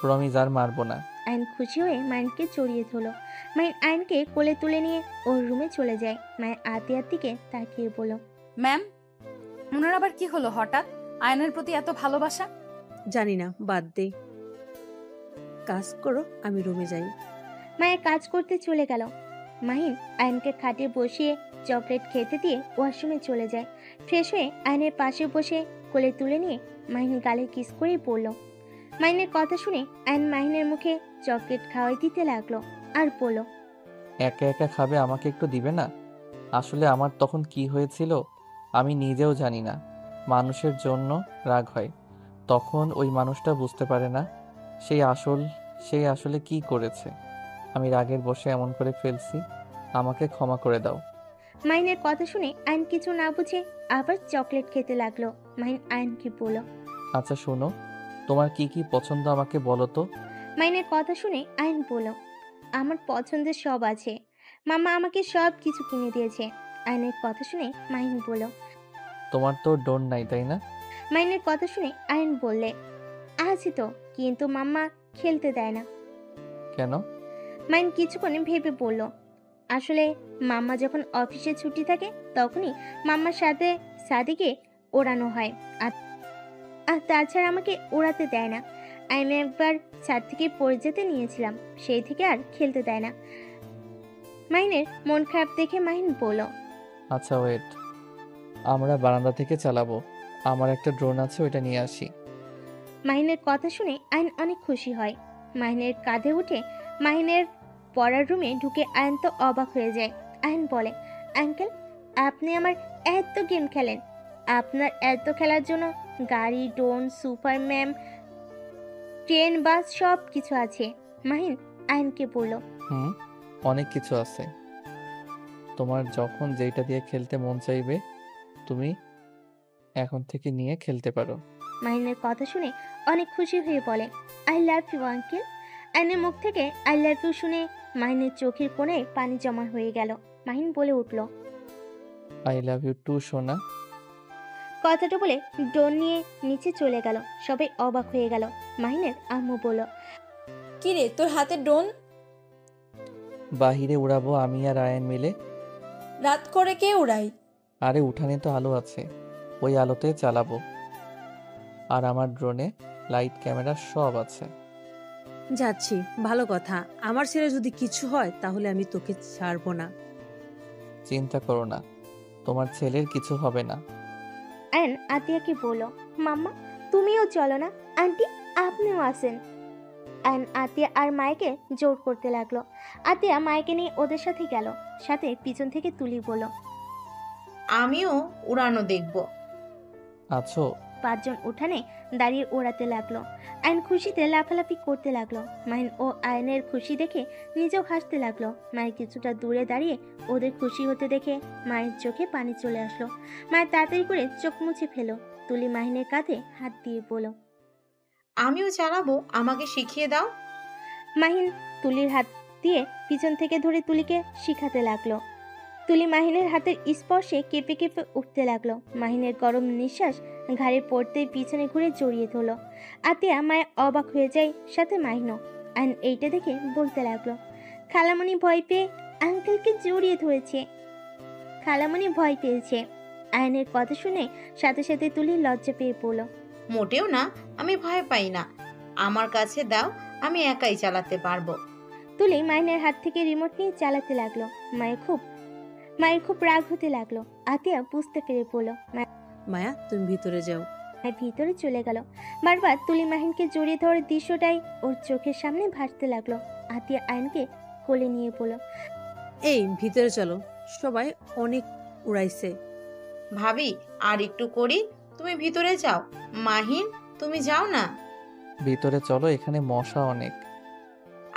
প্রমিস আর মারবো না। আয়ন খুশি হয়ে মাইনকে জড়িয়ে ধরলো। মাইন আয়নকে কোলে তুলে নিয়ে ওর রুমে চলে যায়। মায়া আতিয়ার দিকে তাকিয়ে বলল, ম্যাম, ওনার আবার কি হলো হঠাৎ? আয়নের প্রতি এত ভালোবাসা? জানি না, বাদ দে। কাজ করো, আমি রুমে যাই। মায়া কাজ করতে চলে গেল। মাহিন আয়নকে খাটে বসিয়ে চকলেট খেতে দিয়ে ওয়াশরুমে চলে যায়। ফ্রেশ হয়ে আয়নের পাশে বসে কোলে তুলে নিয়ে মাহিন গালে কিস করে পড়ল। মাহিনের কথা শুনে আয়ন মাহিনের মুখে চকলেট খাওয়াই দিতে লাগলো আর বলল, একা একা খাবে, আমাকে একটু দিবে না? আসলে আমার তখন কি হয়েছিল আমি নিজেও জানি না। মানুষের জন্য রাগ হয়, তখন ওই মানুষটা বুঝতে পারে না সেই আসলে কি করেছে। আমি রাগের বশে এমন করে ফেলছি, আমাকে ক্ষমা করে দাও। মাহিনের কথা শুনে আয়ন কিছু না বুঝে আবার চকলেট খেতে লাগলো। মাহিন আয়নকে বলল, আচ্ছা শোনো, তোমার কি কি পছন্দ আমাকে বলো তো। মাহিনের কথা শুনে আয়ন বলল, আমার পছন্দের সব আছে, মামা আমাকে সব কিছু কিনে দিয়েছে। আয়নের কথা শুনে মাহিন বলল, তোমার তো ডোন নাই তাই না? মাহিনের কথা শুনে আয়ন বললে, আছে তো, কিন্তু মাম্মা খেলতে দেয় না। কেন? মাহিন কিছুক্ষণ ভেবে বলল, আসলে মাম্মা যখন অফিসে ছুটি থাকে তখনই মাম্মার সাথে সাদিকে ওড়ানো হয়, আর আর তাছাড়া আমাকে ওড়াতে দেয় না। আমি একবার ছাদ থেকে পড়ে যেতে নিয়েছিলাম, সেই থেকে আর খেলতে দেয় না। মাহিনের মন খারাপ দেখে মাহিন বলল, আচ্ছা ওয়েট, আমরা বারান্দা থেকে চালাবো। আমার একটা ড্রোন আছে, ওইটা নিয়ে আসি। মাহিনের কথা শুনে আয়ন অনেক খুশি হয়। মাহিনের কাঁধে উঠে মাহিনের পড়ার রুমে ঢুকে আয়ন তো অবাক হয়ে যায়। আয়ন বলে, আঙ্কেল, আপনি আমার এত গেম খেলেন, আপনার এত খেলার জন্য গাড়ি, ড্রোন, সুপারম্যান, ট্রেন, বাস সব কিছু আছে। মাহিন আয়নকে বলল, অনেক কিছু আছে। তোমার যখন যেটা দিয়ে খেলতে মন চাইবে তুমি এখন থেকে নিয়ে খেলতে পারো। মাহিনের কথা শুনে অনেক খুশি হয়ে বলে, আই লাভ ইউ আঙ্কেল। আয়নের মুখ থেকে আই লাভ ইউ শুনে মাহিনের চোখের কোণে পানি জমা হয়ে গেল। মাহিন বলে উঠল, আই লাভ ইউ টু সোনা। কথাটা বলে ড্রোন নিয়ে নিচে চলে গেল। সবাই অবাক হয়ে গেল। মাহিনের আম্মু বলল, কি রে, তোর হাতে ড্রোন? বাহিরে উড়াবো আমি আর আয়ন মিলে। রাত করে কে উড়াই? আরে উঠানে তো আলো আছে, ওই আলোতে চালাবো। আর আমার ড্রোনে লাইট, ক্যামেরা সব আছে। যাচ্ছি, ভালো কথা। আমার ছেলে যদি কিছু হয় তাহলে আমি তোকে ছাড়বো না। চিন্তা করো না, তোমার ছেলের কিছু হবে না। আয়ন আতিয়াকে বলল, মাম্মা তুমিও চলো না, আন্টি আপনিও আসেন। আয়ন আতিয়া আর মায়েকে জোর করতে লাগলো। আতিয়া মায়েকে নিয়ে ওদের সাথে গেল। সাথে পিছন থেকে তুলি বলল, আমিও উড়ানো দেখব। আছো? 5 জন উঠানে দাঁড়িয়ে ওড়াতে লাগলো। আয়ন খুশিতে লাফালাফি করতে লাগলো। মাহিন ও আয়নের খুশি দেখে নিজেও হাসতে লাগলো। মায়ের কিছুটা দূরে দাঁড়িয়ে ওদের খুশি হতে দেখে মায়ের চোখে পানি চলে আসলো। মায়ের তাড়াতাড়ি করে চোখ মুছে ফেলো। তুলি মাহিনের কাঁধে হাত দিয়ে বলল, আমিও চালাবো, আমাকে শিখিয়ে দাও। মাহিন তুলির হাত দিয়ে পিছন থেকে ধরে তুলিকে শিখাতে লাগলো। তুলি মাহিনের হাতের স্পর্শে কেঁপে কেঁপে উঠতে লাগলো। মাহিনের গরম নিঃশ্বাস ঘাড়ে পড়তেই পিছনে ঘুরে জড়িয়ে ধরলো। আতিয়া মায়া অবাক হয়ে যায়, সাথে মাহিনও। আয়ন এইটা দেখে বলতে লাগলো, খালামণি ভয় পেয়ে আঙ্কেলকে জড়িয়ে ধরেছে। খালামণি ভয় পেয়েছে। আয়নের কথা শুনে সাথে সাথে তুলি লজ্জা পেয়ে পড়ল। মোটেও না, আমি ভয় পাই না। আমার কাছে দাও, আমি একাই চালাতে পারবো। তুলি মাহিনের হাত থেকে রিমোট নিয়ে চালাতে লাগলো। মায়ের খুব রাগ হতে লাগলো। আতিয়া বুঝতে পেরে পড়ল। মায়া, তুমি ভিতরে যাও। মায়ের ভিতরে চলে গেল। বারবার তুলি মাহিনকে জড়িয়ে ধরার দৃশ্যটাই ওর চোখের সামনে ভাসতে লাগলো। আতিয়া আয়নকে কোলে নিয়ে বলল, এই ভিতরে চলো, সবাই অনেক উড়াইছে। ভাবি আর একটু করি, তুমি ভিতরে যাও। মাহিন, তুমি যাও না। ভিতরে চলো, এখানে মশা অনেক।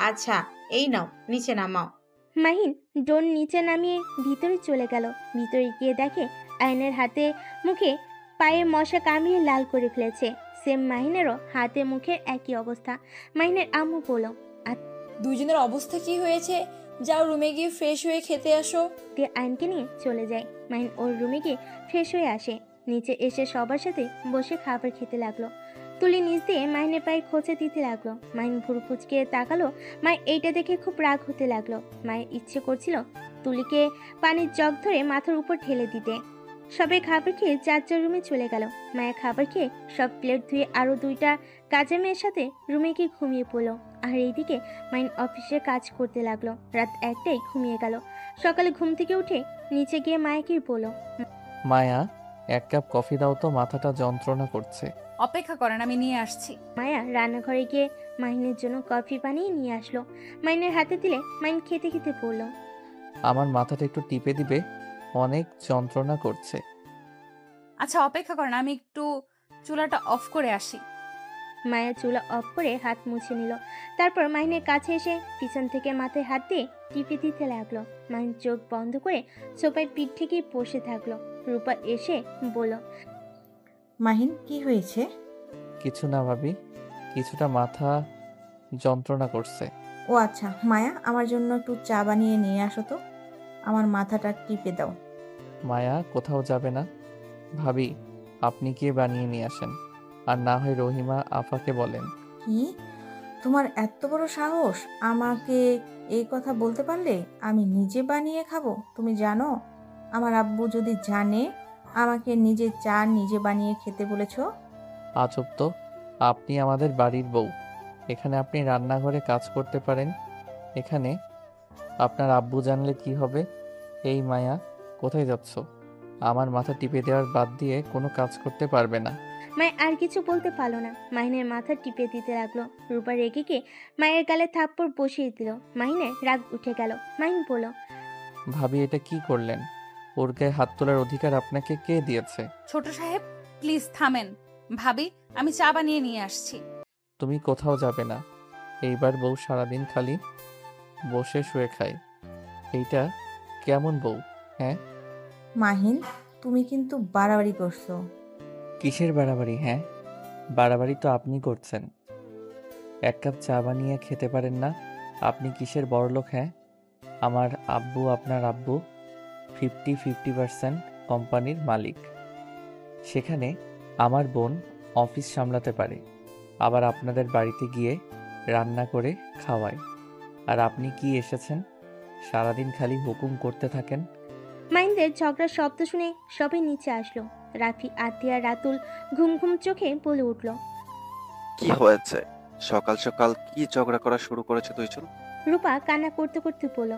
আচ্ছা, এই নাও, নিচে নামাও। মাহিন ড্রোন নিচে নামিয়ে ভিতরে চলে গেল। ভিতরে গিয়ে দেখে আয়নের হাতে মুখে পায়ে মশা কামড়িয়ে লাল করে ফেলেছে। সেম মাহিনেরও হাতে মুখে একই অবস্থা। মাহিনের আম্মু বলল, দুজনের অবস্থা কি হয়েছে? যাও রুমে গিয়ে ফ্রেশ হয়ে খেতে আসো। দিয়ে আয়নকে নিয়ে চলে যায়। মাহিন ওর রুমে গিয়ে ফ্রেশ হয়ে আসে। নিচে এসে সবার সাথে বসে খাবার খেতে লাগলো। তুলি নিচ দিয়ে মাহিনের পায়ে খোঁচে দিতে লাগলো। মাহিন ভুরু কুচকে তাকালো। মায়ের এইটা দেখে খুব রাগ হতে লাগলো। মায়ের ইচ্ছে করছিল তুলিকে পানির জগ ধরে মাথার উপর ঢেলে দিতে। সবাই খাবার খেয়ে যার যার রুমে চলে গেল। মায়া খাবার খেয়ে সব প্লেট ধুয়ে আরো 2টা কাজের মেয়ের সাথে রুমে গিয়ে ঘুমিয়ে পড়লো। আর এইদিকে মাইন অফিসে কাজ করতে লাগলো। রাত 1টায় ঘুমিয়ে গেল। সকালে ঘুম থেকে উঠে নিচে গিয়ে মায়াকে বলল, মায়া, 1 কাপ কফি দাও তো, মাথাটা যন্ত্রণা করছে। অপেক্ষা করেন, আমি নিয়ে আসছি। মায়া রান্নাঘরে গিয়ে মাইনের জন্য কফি বানিয়ে নিয়ে আসলো। মাইনের হাতে দিলে মাইন খেতে খেতে বলল, আমার মাথাটা একটু টিপে দিবে, অনেক যন্ত্রণা করছে। আচ্ছা অপেক্ষা করেন, আমি একটু চুলাটা অফ করে আসি। মায়া চুলা অফ করে হাত মুছে নিল। তারপর মাইনের কাছে এসে পিছন থেকে মাথায় হাত দিয়ে টিপে দিতে লাগলো। মাইন চোখ বন্ধ করে সোফায় পিঠ থেকে বসে থাকলো। রূপা এসে বলল, মাহিন, কি হয়েছে? কিছু না ভাবি, কিছুটা মাথা যন্ত্রণা করছে। ও আচ্ছা, মায়া, আমার জন্য একটু চা বানিয়ে নিয়ে আসো তো। আমার মাথাটা টিপে দাও। মায়া কোথাও যাবে না ভাবি, আপনি গিয়ে বানিয়ে নিয়ে আসেন, আর না হয় রহিমা আফাকে বলেন। কি, তোমার এত বড় সাহস আমাকে এই কথা বলতে পারলে? আমি নিজে বানিয়ে খাবো? তুমি জানো আমার আব্বু যদি জানে আমাকে নিজে চা নিজে বানিয়ে খেতে বলেছো? আজব তো, আপনি আমাদের বাড়ির বউ, এখানে আপনি রান্নাঘরে কাজ করতে পারেন, এখানে আপনার আব্বু জানলে কি হবে? এই মায়া, কোথায় যাচ্ছ? আমার মাথা টিপে দেওয়ার বাদ দিয়ে কোনো কাজ করতে পারবে না। মায় আর কিছু বলতে পারলো না। মাহিনের মাথা টিপে দিতে লাগলো। রূপা রেগে গিয়ে মায়ের গালে থাপ্পড় বসিয়ে দিল। মাহিনের রাগ উঠে গেল। মাহিন বলল, ভাবি, এটা কি করলেন? ওর গায়ে হাত তোলার অধিকার আপনাকে কে দিয়েছে? ছোট সাহেব, প্লিজ থামেন। ভাবি, আমি চা বানিয়ে নিয়ে আসছি। তুমি কোথাও যাবে না। এইবার বউ সারাদিন খালি বসে শুয়ে খায়। এইটা কেমন বউ? হ্যাঁ, মাহিন, তুমি কিন্তু বাড়াবাড়ি করছো। কিসের বাড়াবাড়ি? হ্যাঁ, বাড়াবাড়ি তো আপনি করছেন। 1 কাপ চা বানিয়ে খেতে পারেন না? আপনি কিসের বড়লোক? হ্যাঁ, আমার আব্বু, আপনার আব্বু 50-50% কোম্পানির মালিক। সেখানে আমার বোন অফিস সামলাতে পারে, আবার আপনাদের বাড়িতে গিয়ে রান্না করে খাওয়ায়। আর আপনি কি এসেছেন, সারাদিন খালি হুকুম করতে থাকেন। মাহিনদের ঝগড়ার শব্দ শুনে সবাই নিচে আসলো। রাফি, আতিয়া, রাতুল ঘুম ঘুম চোখে বলে উঠল, কি হয়েছে? সকাল সকাল কি ঝগড়া করা শুরু করেছে দুইজন? রূপা কান্না করতে করতে বলল,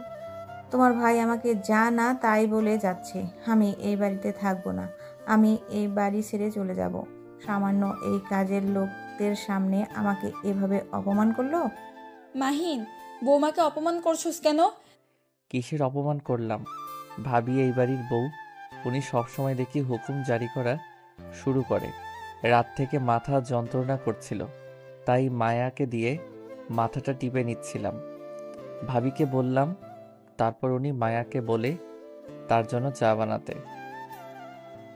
তোমার ভাই আমাকে যা না তাই বলে যাচ্ছে। আমি এই বাড়িতে থাকবো না। আমি এই বাড়ি ছেড়ে চলে যাব। সামান্য এই কাজের লোকদের সামনে আমাকে এভাবে অপমান করলো। মাহিন, বৌমাকে অপমান করছোস কেন? কিসের অপমান করলাম? ভাবি এই বাড়ির বউ, উনি সবসময় দেখি হুকুম জারি করা শুরু করে। রাত থেকে মাথা যন্ত্রণা করছিল, তাই মায়াকে দিয়ে মাথাটা টিপে নিচ্ছিলাম। ভাবিকে বললাম, তারপর উনি মায়াকে বলে তার জন্য চা বানাতে।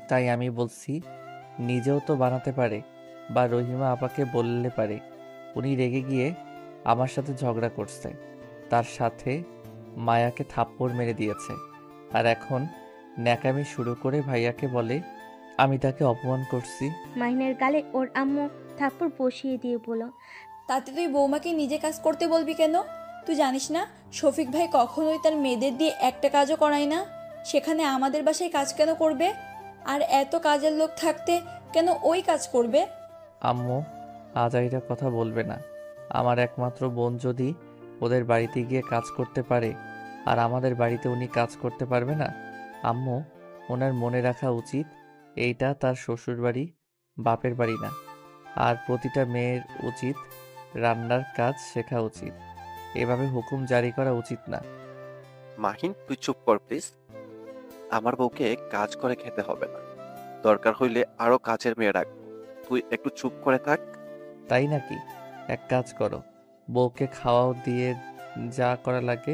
তাই আমি বলছি, নিজেও তো বানাতে পারে, বা রহিমা আপাকে বললে পারে। উনি রেগে গিয়ে আমার সাথে ঝগড়া করছে, তার সাথে মায়াকে থাপ্পড় মেরে দিয়েছে, আর এখন ন্যাকামি শুরু করে ভাইয়াকে বলে আমি তাকে অপমান করছি। মাহিনের গালে ওর আম্মু থাপ্পড় বসিয়ে দিয়ে বলল, তাতে তুই বৌমাকে নিজে কাজ করতে বলবি কেন? তুই জানিস না শফিক ভাই কখনোই তার মেয়েদের দিয়ে একটা কাজও করায় না? সেখানে আমাদের বাসায় কাজ কেন করবে? আর এত কাজের লোক থাকতে কেন ওই কাজ করবে? আম্মু, আজাইরা কথা বলবে না। আমার একমাত্র বোন যদি ওদের বাড়িতে গিয়ে কাজ করতে পারে, আর আমাদের বাড়িতে উনি কাজ করতে পারবে না? আম্মু, ওনার মনে রাখা উচিত এইটা তার শ্বশুর বাড়ি, বাপের বাড়ি না। আর প্রতিটা মেয়ের উচিত রান্নার কাজ শেখা উচিত, এভাবে হুকুম জারি করা উচিত না। মাহিন, তুই চুপ কর প্লিজ। আমার বউকে কাজ করে খেতে হবে না, দরকার হইলে আরো কাজের মেয়ে রাখবো। তুই একটু চুপ করে থাক। তাই নাকি? এক কাজ করো, বউকে খাওয়াও দিয়ে যা করা লাগে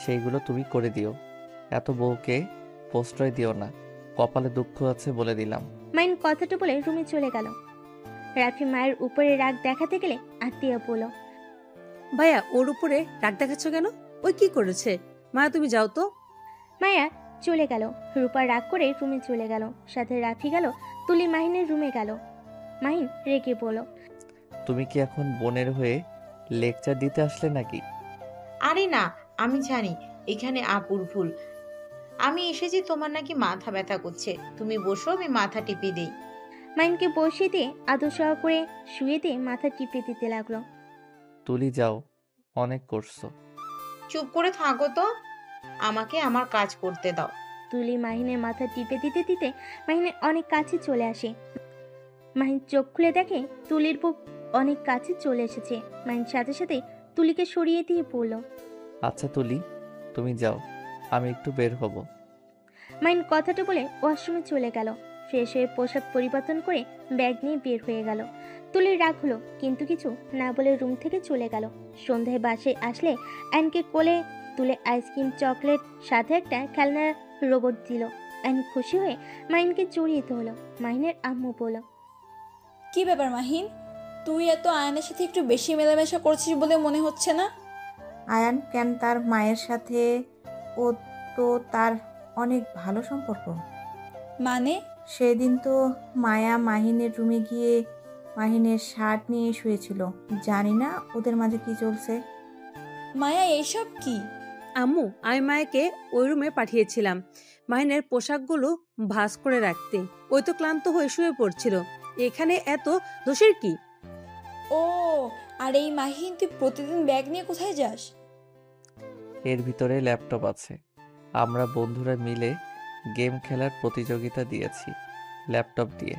সেইগুলো তুমি করে দিও। এত বউকে প্রশ্রয় দিও না, কপালে দুঃখ আছে বলে দিলাম। মাইন কথাটা বলে রুমে চলে গেল। রাফি মায়ের উপরে রাগ দেখাতে গেলে আত্মীয় বলল, ভাইয়া, ওর উপরে রাগ দেখাচ্ছ কেন? ওই কি করেছে? মায়া, তুমি যাও তো। মায়া চলে গেল। রূপা রাগ করে রুমে চলে গেল। সাথে রাফি গেল। তুলি মাহিনের রুমে গেল। মাহিন রেগে বলল, তুমি কি এখন বোনের হয়ে লেকচার দিতে আসলে নাকি? আরে না, আমি জানি এখানে আপুর ভুল। আমি এসেছি, তোমার নাকি মাথা ব্যথা করছে, তুমি বসো, আমি মাথা টিপে দেই। মাইনকে বসিয়ে দিয়ে আদর সহ করে শুয়ে দিয়ে মাথা টিপে দিতে লাগলো। তুলি যাও, অনেক করছো। চুপ করে থাকো তো, আমাকে আমার কাজ করতে দাও। তুলি মাহিনের মাথা টিপে দিতে দিতে মাহিনের অনেক কাছে চলে আসে। মাহিন চোখ খুলে দেখে তুলির বুক অনেক কাছে চলে এসেছে। মাহিন সাথে সাথে তুলিকে সরিয়ে দিয়ে পড়ল। আচ্ছা তুলি, তুমি যাও, আমি একটু বের হব। মাহিন কথাটা বলে ওয়াশরুমে চলে গেল। ফ্রেশ হয়ে পোশাক পরিবর্তন করে ব্যাগ নিয়ে বের হয়ে গেল। তুলির রাগ হলো, কিন্তু কিছু না বলে রুম থেকে চলে গেল। সন্ধ্যায় বাসায় আসলে অ্যানকে কোলে তুলে আইসক্রিম, চকলেট সাথে একটা খেলনার রোবট দিল। অ্যান খুশি হয়ে মাহিনকে জড়িয়ে ধরল। মাহিনের আম্মু বলল, কি ব্যাপার মাহিন, তুই এত আয়নের সাথে একটু বেশি মেলামেশা করছিস বলে মনে হচ্ছে না? আয়ান কেন তার মায়ের সাথে? ও তো তার অনেক ভালো সম্পর্ক। মানে? সেদিন তো মায়া মাহিনের রুমে গিয়ে মাহিনের শার্ট নিয়ে শুয়েছিল। জানি না ওদের মাঝে কি চলছে। মায়া এইসব কি? আম্মু, আমি মায়াকে ওই রুমে পাঠিয়েছিলাম মাহিনের পোশাকগুলো ভাঁজ করে রাখতে। ওই তো ক্লান্ত হয়ে শুয়ে পড়ছিল। এখানে এত দোষের কি? ও, আর এই মাহিন, তুই প্রতিদিন ব্যাগ নিয়ে কোথায় যাস? এর ভিতরে ল্যাপটপ আছে। আমরা বন্ধুরা মিলে গেম খেলার প্রতিযোগিতা দিয়েছি ল্যাপটপ দিয়ে।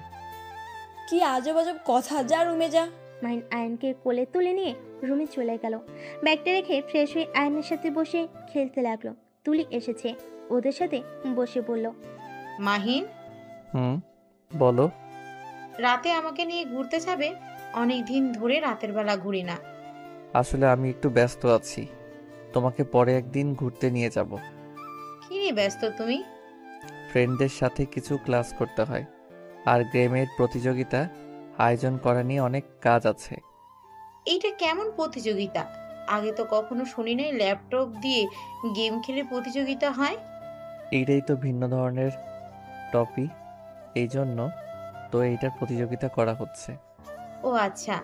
কি আজব আজব কথা, যা রুমে যা। মাহিন আয়নকে কোলে তুলে নিয়ে রুমে চলে গেল। ব্যাগটা রেখে ফ্রেশ হয়ে আয়নের সাথে বসে খেলতে লাগলো। তুলি এসেছে, ওদের সাথে বসে বলল, মাহিন, বলো। রাতে আমাকে নিয়ে ঘুরতে যাবে? অনেক দিন ধরে রাতের বেলা ঘুরি না। আসলে আমি একটু ব্যস্ত আছি, তোমাকে পরে একদিন ঘুরতে নিয়ে যাব। কি নিয়ে ব্যস্ত তুমি? ফ্রেন্ডদের সাথে কিছু ক্লাস করতে হয়, আর গেমের প্রতিযোগিতা আয়োজন করা নিয়ে অনেক কাজ আছে। এইটা কেমন প্রতিযোগিতা? আগে তো কখনো শুনি নাই ল্যাপটপ দিয়ে গেম খেলে প্রতিযোগিতা হয়। এইটাই তো ভিন্ন ধরনের টপি, এই জন্য তো এইটার প্রতিযোগিতা করা হচ্ছে। ও আচ্ছা।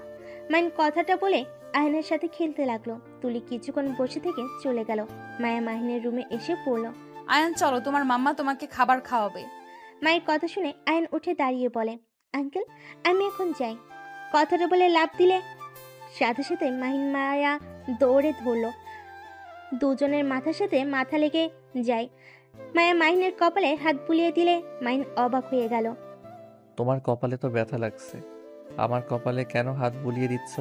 মাইন কথাটা বলে আয়নের সাথে খেলতে লাগলো। তুলি কিছুক্ষণ বসে থেকে চলে গেল। মায়া মাহিনের রুমে এসে পড়ল। আয়ান চলো, তোমার মাম্মা তোমাকে খাবার খাওয়াবে। মায়ের কথা শুনে আয়ন উঠে দাঁড়িয়ে বলে, আঙ্কেল আমি এখন যাই। কথাটা বলে লাফ দিলে সাথে সাথে মাহিন মায়া দৌড়ে ধরলো। দুজনের মাথার সাথে মাথা লেগে যায়। মায়া মাহিনের কপালে হাত বুলিয়ে দিলে মাহিন অবাক হয়ে গেল। তোমার কপালে তো ব্যথা লাগছে, আমার কপালে কেন হাত বুলিয়ে দিচ্ছ?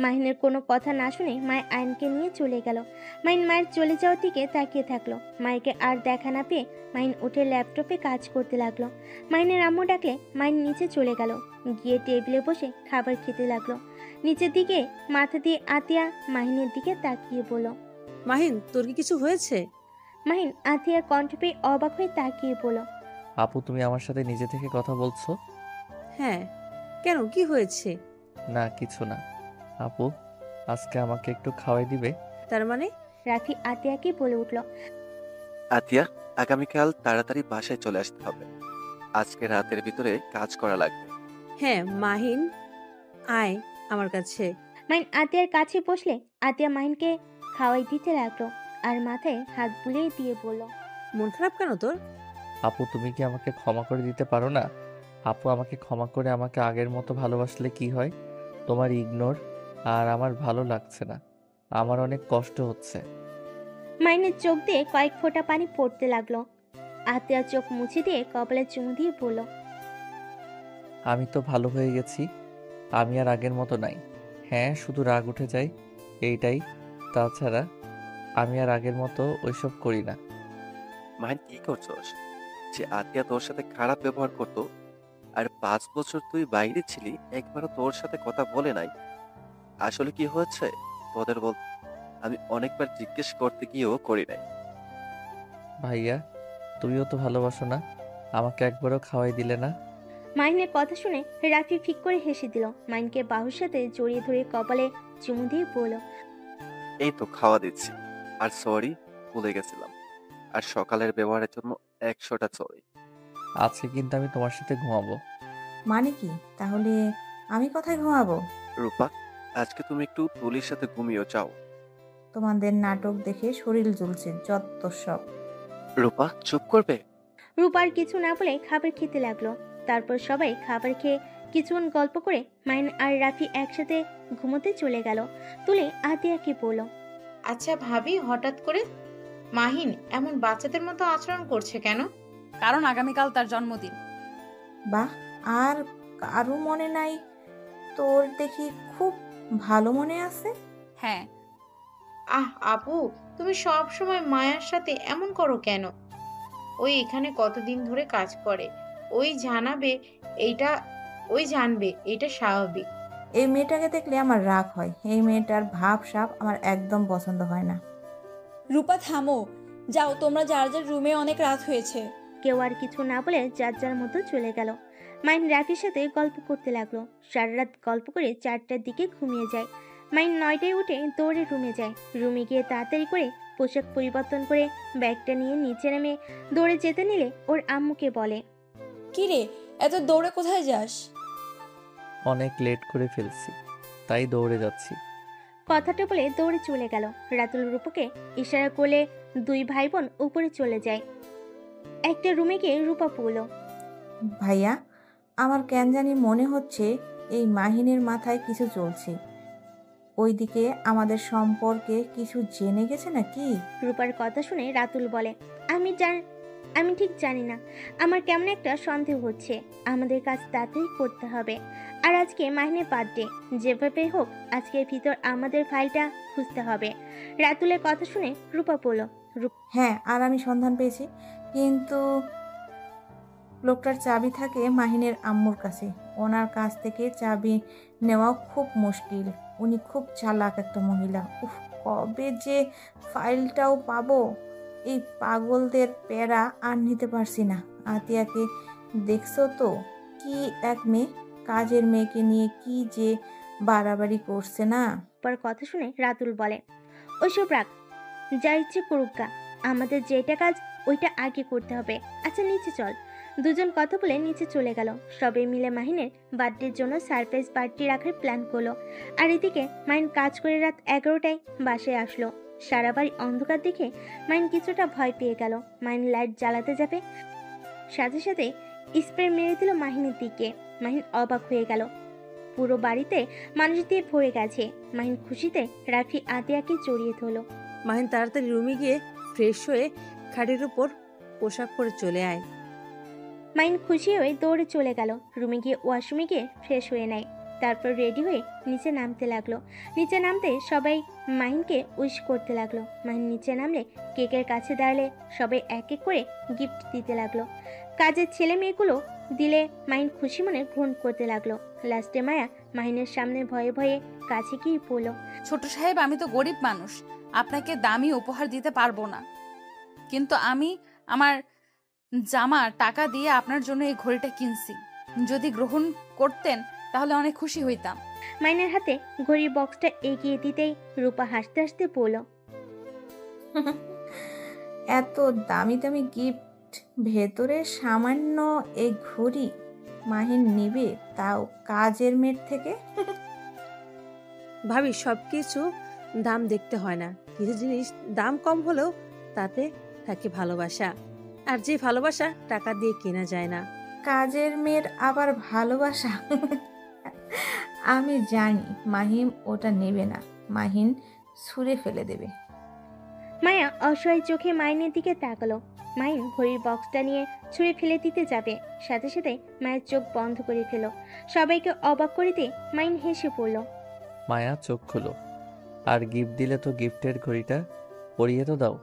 মাহিনের কোনো কথা না শুনে মায় আয়নকে নিয়ে চলে গেল। মাহিন মায়ের চলে যাওয়ার দিকে তাকিয়ে থাকলো। মাইকে আর দেখা না পেয়ে মাহিন উঠে ল্যাপটপে কাজ করতে লাগলো। মাহিনের আম্মু ডাকলে মাহিন নিচে চলে গেল, গিয়ে টেবিলে বসে খাবার খেতে লাগলো। নিচের দিকে মাথা দিয়ে আতিয়া মাহিনের দিকে তাকিয়ে বলল, মাহিন, তোর কি কিছু হয়েছে? মাহিন আতিয়ার কণ্ঠ পেয়ে অবাক হয়ে তাকিয়ে বলল, আপু তুমি আমার সাথে নিজে থেকে কথা বলছো? হ্যাঁ, কেন, কি হয়েছে? না কিছু না। আপু আজকে আমাকে একটু খাওয়াই দিবে? তার মানে? রাফি আতিয়াকে বলে উঠল, আতিয়া, আগামীকাল তাড়াতাড়ি বাসায় চলে আসতে হবে। আজকে রাতের ভিতরে কাজ করা লাগবে। হ্যাঁ মাহিন, আয় আমার কাছে। মাহিন আতিয়ার কাছে বসলে আতিয়া মাহিনকে খাওয়াই দিতে লাগলো আর মাথায় হাত বুলিয়ে দিয়ে বলল, মন খারাপ কেন তোর? আপু তুমি কি আমাকে ক্ষমা করে দিতে পারো না? আপু আমাকে ক্ষমা করে আমাকে আগের মতো ভালোবাসলে কি হয়? তোমার ইগনোর আর আমার ভালো লাগছে না, আমার অনেক কষ্ট হচ্ছে। মাইনের চোখ দিয়ে কয়েক ফোঁটা পানি পড়তে লাগলো। আতিয়া চোখ মুছে দিয়ে কপালে চুমু দিয়ে বলল, আমি তো ভালো হয়ে গেছি, আমি আর আগের মতো নাই। হ্যাঁ শুধু রাগ উঠে যায় এইটাই, তাছাড়া আমি আর আগের মতো ওইসব করি না। মাহিন কি করছস? যে আতিয়া তোর সাথে খারাপ ব্যবহার করতো, আর 5 বছর তুই বাইরে ছিলি, একবারও তোর সাথে কথা বলে নাই। আসলে কি হয়েছে তোদের বল? আমি অনেকবার জিজ্ঞেস করতে গিয়েও করি নাই। ভাইয়া তুমিও তো ভালোবাসো না, আমাকে একবারও খাওয়াই দিলে না। মাইনের কথা শুনে রাফি ফিক করে হেসে দিল। মাইনকে বাহুর সাথে জড়িয়ে ধরে কপালে চুমু দিয়ে বলল, এই তো খাওয়া দিচ্ছি। আর সরি, ভুলে গেছিলাম। আর সকালের ব্যবহারের জন্য 100টা সরি। আজকে কিন্তু আমি তোমার সাথে ঘুমাবো। মানে কি? তাহলে আমি কোথায় ঘুমাবো? রূপা, আজকে তুমি একটু তুলির সাথে ঘুমিয়ে যাও। তোমাদের নাটক দেখে শরীর জ্বলছে, যত সব। রূপা, চুপ করবে? রূপার কিছু না বলে খাবার খেতে লাগলো। তারপর সবাই খাবার খেয়ে কিছুক্ষণ গল্প করে মাইন আর রাফি একসাথে ঘুমোতে চলে গেল। তুলে আতিয়াকে বলল, আচ্ছা ভাবি, হঠাৎ করে মাহিন এমন বাচ্চাদের মতো আচরণ করছে কেন? কারণ আগামীকাল তার জন্মদিন। বাহ, আর কারো মনে নাই? তোর দেখি খুব ভালো মনে আছে। হ্যাঁ, আপু, তুমি সব সময় মায়ার সাথে এমন করো কেন? ওই এখানে কতদিন ধরে কাজ করে, ওই জানাবে এইটা, ওই জানবে এটা স্বাভাবিক। এই মেয়েটাকে দেখলে আমার রাগ হয়। এই মেয়েটার ভাব সাব আমার একদম পছন্দ হয় না। রূপা থামো, যাও তোমরা যার যার রুমে, অনেক রাত হয়েছে। কেউ আর কিছু না বলে যার যার মতো চলে গেল। মাইন রাফির সাথে গল্প করতে লাগলো। সারা রাত গল্প করে 4টার দিকে ঘুমিয়ে যায়। মাইন 9টায় উঠে দৌড়ে রুমে যায়। রুমে গিয়ে তাড়াতাড়ি করে পোশাক পরিবর্তন করে ব্যাগটা নিয়ে নিচে নেমে দৌড়ে যেতে নিলে ওর আম্মুকে বলে, কি রে, এত দৌড়ে কোথায় যাস? অনেক লেট করে ফেলছি, তাই দৌড়ে যাচ্ছি। কথাটা বলে দৌড়ে চলে গেল। রাতুল রূপাকে ইশারা করলে দুই ভাই বোন উপরে চলে যায়। একটা রুমে গিয়ে রূপা বলল, ভাইয়া, আমার কেন জানি মনে হচ্ছে এই মাহিনের মাথায় কিছু চলছে। ওইদিকে আমাদের সম্পর্কে কিছু জেনে গেছে নাকি? রূপার কথা শুনে রাতুল বলে, আমি ঠিক জানি না, আমার কেমন একটা সন্দেহ হচ্ছে। আমাদের কাজ তাড়াতাড়ি করতে হবে। আর আজকে মাহিনের বার্থডে, যেভাবে হোক আজকের ভিতর আমাদের ফাইলটা খুঁজতে হবে। রাতুলের কথা শুনে রূপা বলল, হ্যাঁ, আর আমি সন্ধান পেয়েছি, কিন্তু লোকটার চাবি থাকে মাহিনের আম্মুর কাছে। ওনার কাছ থেকে চাবি নেওয়া খুব মুশকিল। উনি খুব চালাক একটা মহিলা। উফ, কবে যে ফাইলটাও পাবো। এই পাগলদের প্যারা আর নিতে পারছি না। আতিয়াকে দেখছো তো, কি এক মেয়ে, কাজের মেয়েকে নিয়ে কি যে বাড়াবাড়ি করছে না। রূপার কথা শুনে রাতুল বলে, ওইসব রাখ, যা ইচ্ছে করুক গা, আমাদের যেটা কাজ ওইটা আগে করতে হবে। আচ্ছা নিচে চল। দুজন কথা বলে নিচে চলে গেল। সবাই মিলে মাহিনের বার্থডের জন্য সারপ্রাইজ পার্টি রাখার প্ল্যান করলো। আর এদিকে মাহিন কাজ করে রাত 11টায় বাসায় আসলো। সারা বাড়ি অন্ধকার দেখে মাহিন কিছুটা ভয় পেয়ে গেল। মাহিন লাইট জ্বালাতে যাবে, সাথে সাথে স্প্রে মেরে দিল মাহিনের দিকে। মাহিন অবাক হয়ে গেল। পুরো বাড়িতে মানুষ দিয়ে ভরে গেছে। মাহিন খুশিতে রাফি আতিয়াকে জড়িয়ে ধরল। মাহিন তাড়াতাড়ি রুমে গিয়ে ফ্রেশ হয়ে খাটের উপর পোশাক পরে চলে আয়। মাহিন খুশি হয়ে দৌড়ে চলে গেল। রুমে গিয়ে ওয়াশরুমে গিয়ে ফ্রেশ হয়ে নেয়। তারপর রেডি হয়ে নিচে নামতে লাগলো। নিচে নামতে সবাই মাহিনকে উইশ করতে লাগলো। মাহিন নিচে নামলে কেকের কাছে দাঁড়ালে সবাই এক এক করে গিফট দিতে লাগলো। কাজের ছেলে মেয়েগুলো দিলে মাহিন খুশি মনে গ্রহণ করতে লাগলো। লাস্টে মায়া মাহিনের সামনে ভয়ে ভয়ে কাছে গিয়ে বলল, ছোট সাহেব, আমি তো গরিব মানুষ, আপনাকে দামি উপহার দিতে পারবো না, কিন্তু আমি আমার জামার টাকা দিয়ে আপনার জন্য এই ঘড়িটা কিনছি। যদি গ্রহণ করতেন তাহলে অনেক খুশি হইতাম। মাহিনের হাতে ঘড়ির বক্সটা এগিয়ে দিতেই রূপা হাসতে হাসতে বলল, এত দামি দামি গিফট, ভেতরে সামান্য এই ঘড়ি মাহিন নিবে, তাও কাজের মেয়ের থেকে। ভাবি, সবকিছু দাম দেখতে হয় না। কিছু জিনিস দাম কম হলেও তাতে থাকে ভালোবাসা, আর যে ভালোবাসা টাকা দিয়ে কেনা যায় না। কাজের মেয়ের আবার ভালোবাসা? আমি জানি মাহিম ওটা নেবে না, মাহিন ছুঁড়ে ফেলে দেবে। মায়া অসহায় চোখে মাইনের দিকে তাকালো। মাইন ঘড়ির বক্সটা নিয়ে ছুঁড়ে ফেলে দিতে যাবে, সাথে সাথে মায়ের চোখ বন্ধ করে ফেল। সবাইকে অবাক করে দিয়ে মাইন হেসে পড়ল। মায়া চোখ খুলো, আর গিফট দিলে তো গিফটের ঘড়িটা পরিয়ে তো দাও।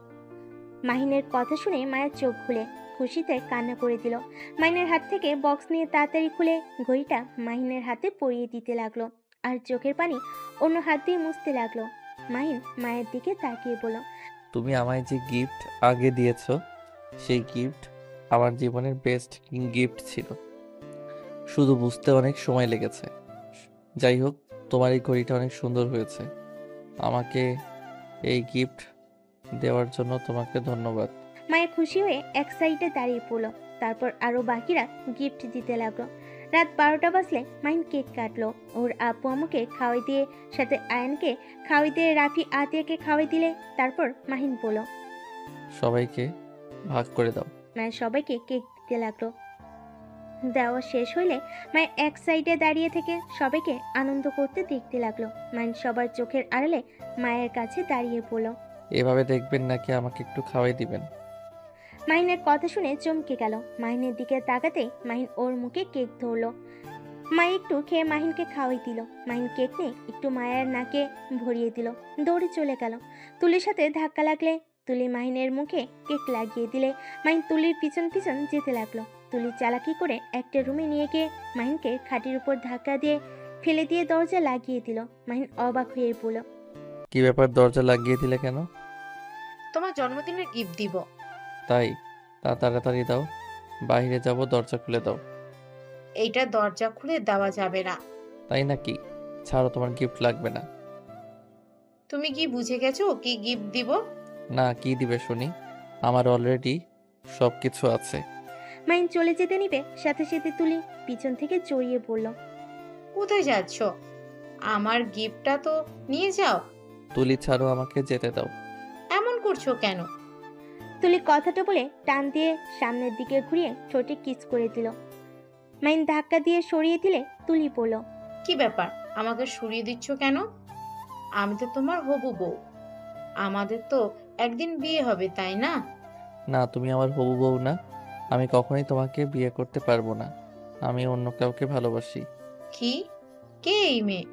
মাহিনের কথা শুনে মায়ের চোখ খুলে খুশিতে কান্না করে দিল। মাইনের হাত থেকে বক্স নিয়ে তাড়াতাড়ি খুলে ঘড়িটা মাহিনের হাতে পরিয়ে দিতে লাগলো, আর চোখের পানি অন্য হাত দিয়ে মুছতে লাগলো। মাহিন মায়ের দিকে তাকিয়ে বলল, তুমি আমায় যে গিফট আগে দিয়েছো, সেই গিফট আমার জীবনের বেস্ট গিফট ছিল। শুধু বুঝতে অনেক সময় লেগেছে। যাই হোক, তোমার এই ঘড়িটা অনেক সুন্দর হয়েছে। আমাকে এই গিফট দেওয়ার জন্য তোমাকে ধন্যবাদ। মায়ের খুশি হয়ে এক সাইডে দাঁড়িয়ে পড়লো। তারপর আরো বাকিরা গিফট দিতে লাগলো। রাত 12টা বাজলে মাহিন কেক কাটলো। ওর আপু আম্মুকে খাওয়াই দিয়ে, সাথে আয়ানকে খাওয়াই দিয়ে রাফি আতিয়াকে খাওয়াই দিলে তারপর মাহিন বলল, সবাইকে ভাগ করে দাও। মায়ের সবাইকে কেক দিতে লাগলো। দেওয়া শেষ হইলে মায়ের এক সাইডে দাঁড়িয়ে থেকে সবাইকে আনন্দ করতে দেখতে লাগলো। মাহিন সবার চোখের আড়ালে মায়ের কাছে দাঁড়িয়ে পড়ল। এভাবে দেখবেন নাকি আমাকে একটু খাওয়াই দিবেন? মাহিনের কথা শুনে চমকে গেল। মাহিনের দিকে তাকাতেই মাহিন ওর মুখে কেক ধরলো। মা একটু খেয়ে মাহিনকে খাওয়াই দিল। মাহিন কেক নিয়ে একটু মায়ের নাকে ভরিয়ে দিল, দৌড়ে চলে গেল। তুলির সাথে ধাক্কা লাগলে তুলি মাহিনের মুখে কেক লাগিয়ে দিলে মাহিন তুলির পিছন পিছন যেতে লাগলো। তুলি চালাকি করে একটা রুমে নিয়ে গিয়ে মাহিনকে খাটের উপর ধাক্কা দিয়ে ফেলে দিয়ে দরজা লাগিয়ে দিল। মাহিন অবাক হয়ে বলল, কি ব্যাপার, দরজা লাগিয়ে দিলে কেন? তোমার জন্মদিনের গিফট দিব। তাই? তা তাড়াতাড়ি দাও, বাইরে যাব, দরজা খুলে দাও। এইটা দরজা খুলে দেওয়া যাবে না। তাই নাকি? ছাড়ো, তোমার গিফট লাগবে না। তুমি কি বুঝে গেছো কি গিফট দিব? না, কি দিবে শুনি? আমার অলরেডি সব কিছু আছে। মাহিন চলে যেতে নিবে, সাথে সাথে তুলি পিছন থেকে জড়িয়ে পড়ল। কোথায় যাচ্ছ? আমার গিফটটা তো নিয়ে যাও। তুলি ছাড়ো, আমাকে যেতে দাও। এমন করছো কেন? তুলি কথাটা বলে টান দিয়ে সামনের দিকে ঘুরিয়ে ঠোঁটে কিস করে দিল। মাহিন ধাক্কা দিয়ে সরিয়ে দিলে তুলি বলল, কি ব্যাপার, আমাকে সরিয়ে দিচ্ছ কেন? আমি তো তোমার হবু বউ। আমাদের তো একদিন বিয়ে হবে, তাই না? না, তুমি আমার হবু বউ না। আমি কখনোই তোমাকে বিয়ে করতে পারবো না। আমি অন্য কাউকে ভালোবাসি। কি? কে এই মেয়ে?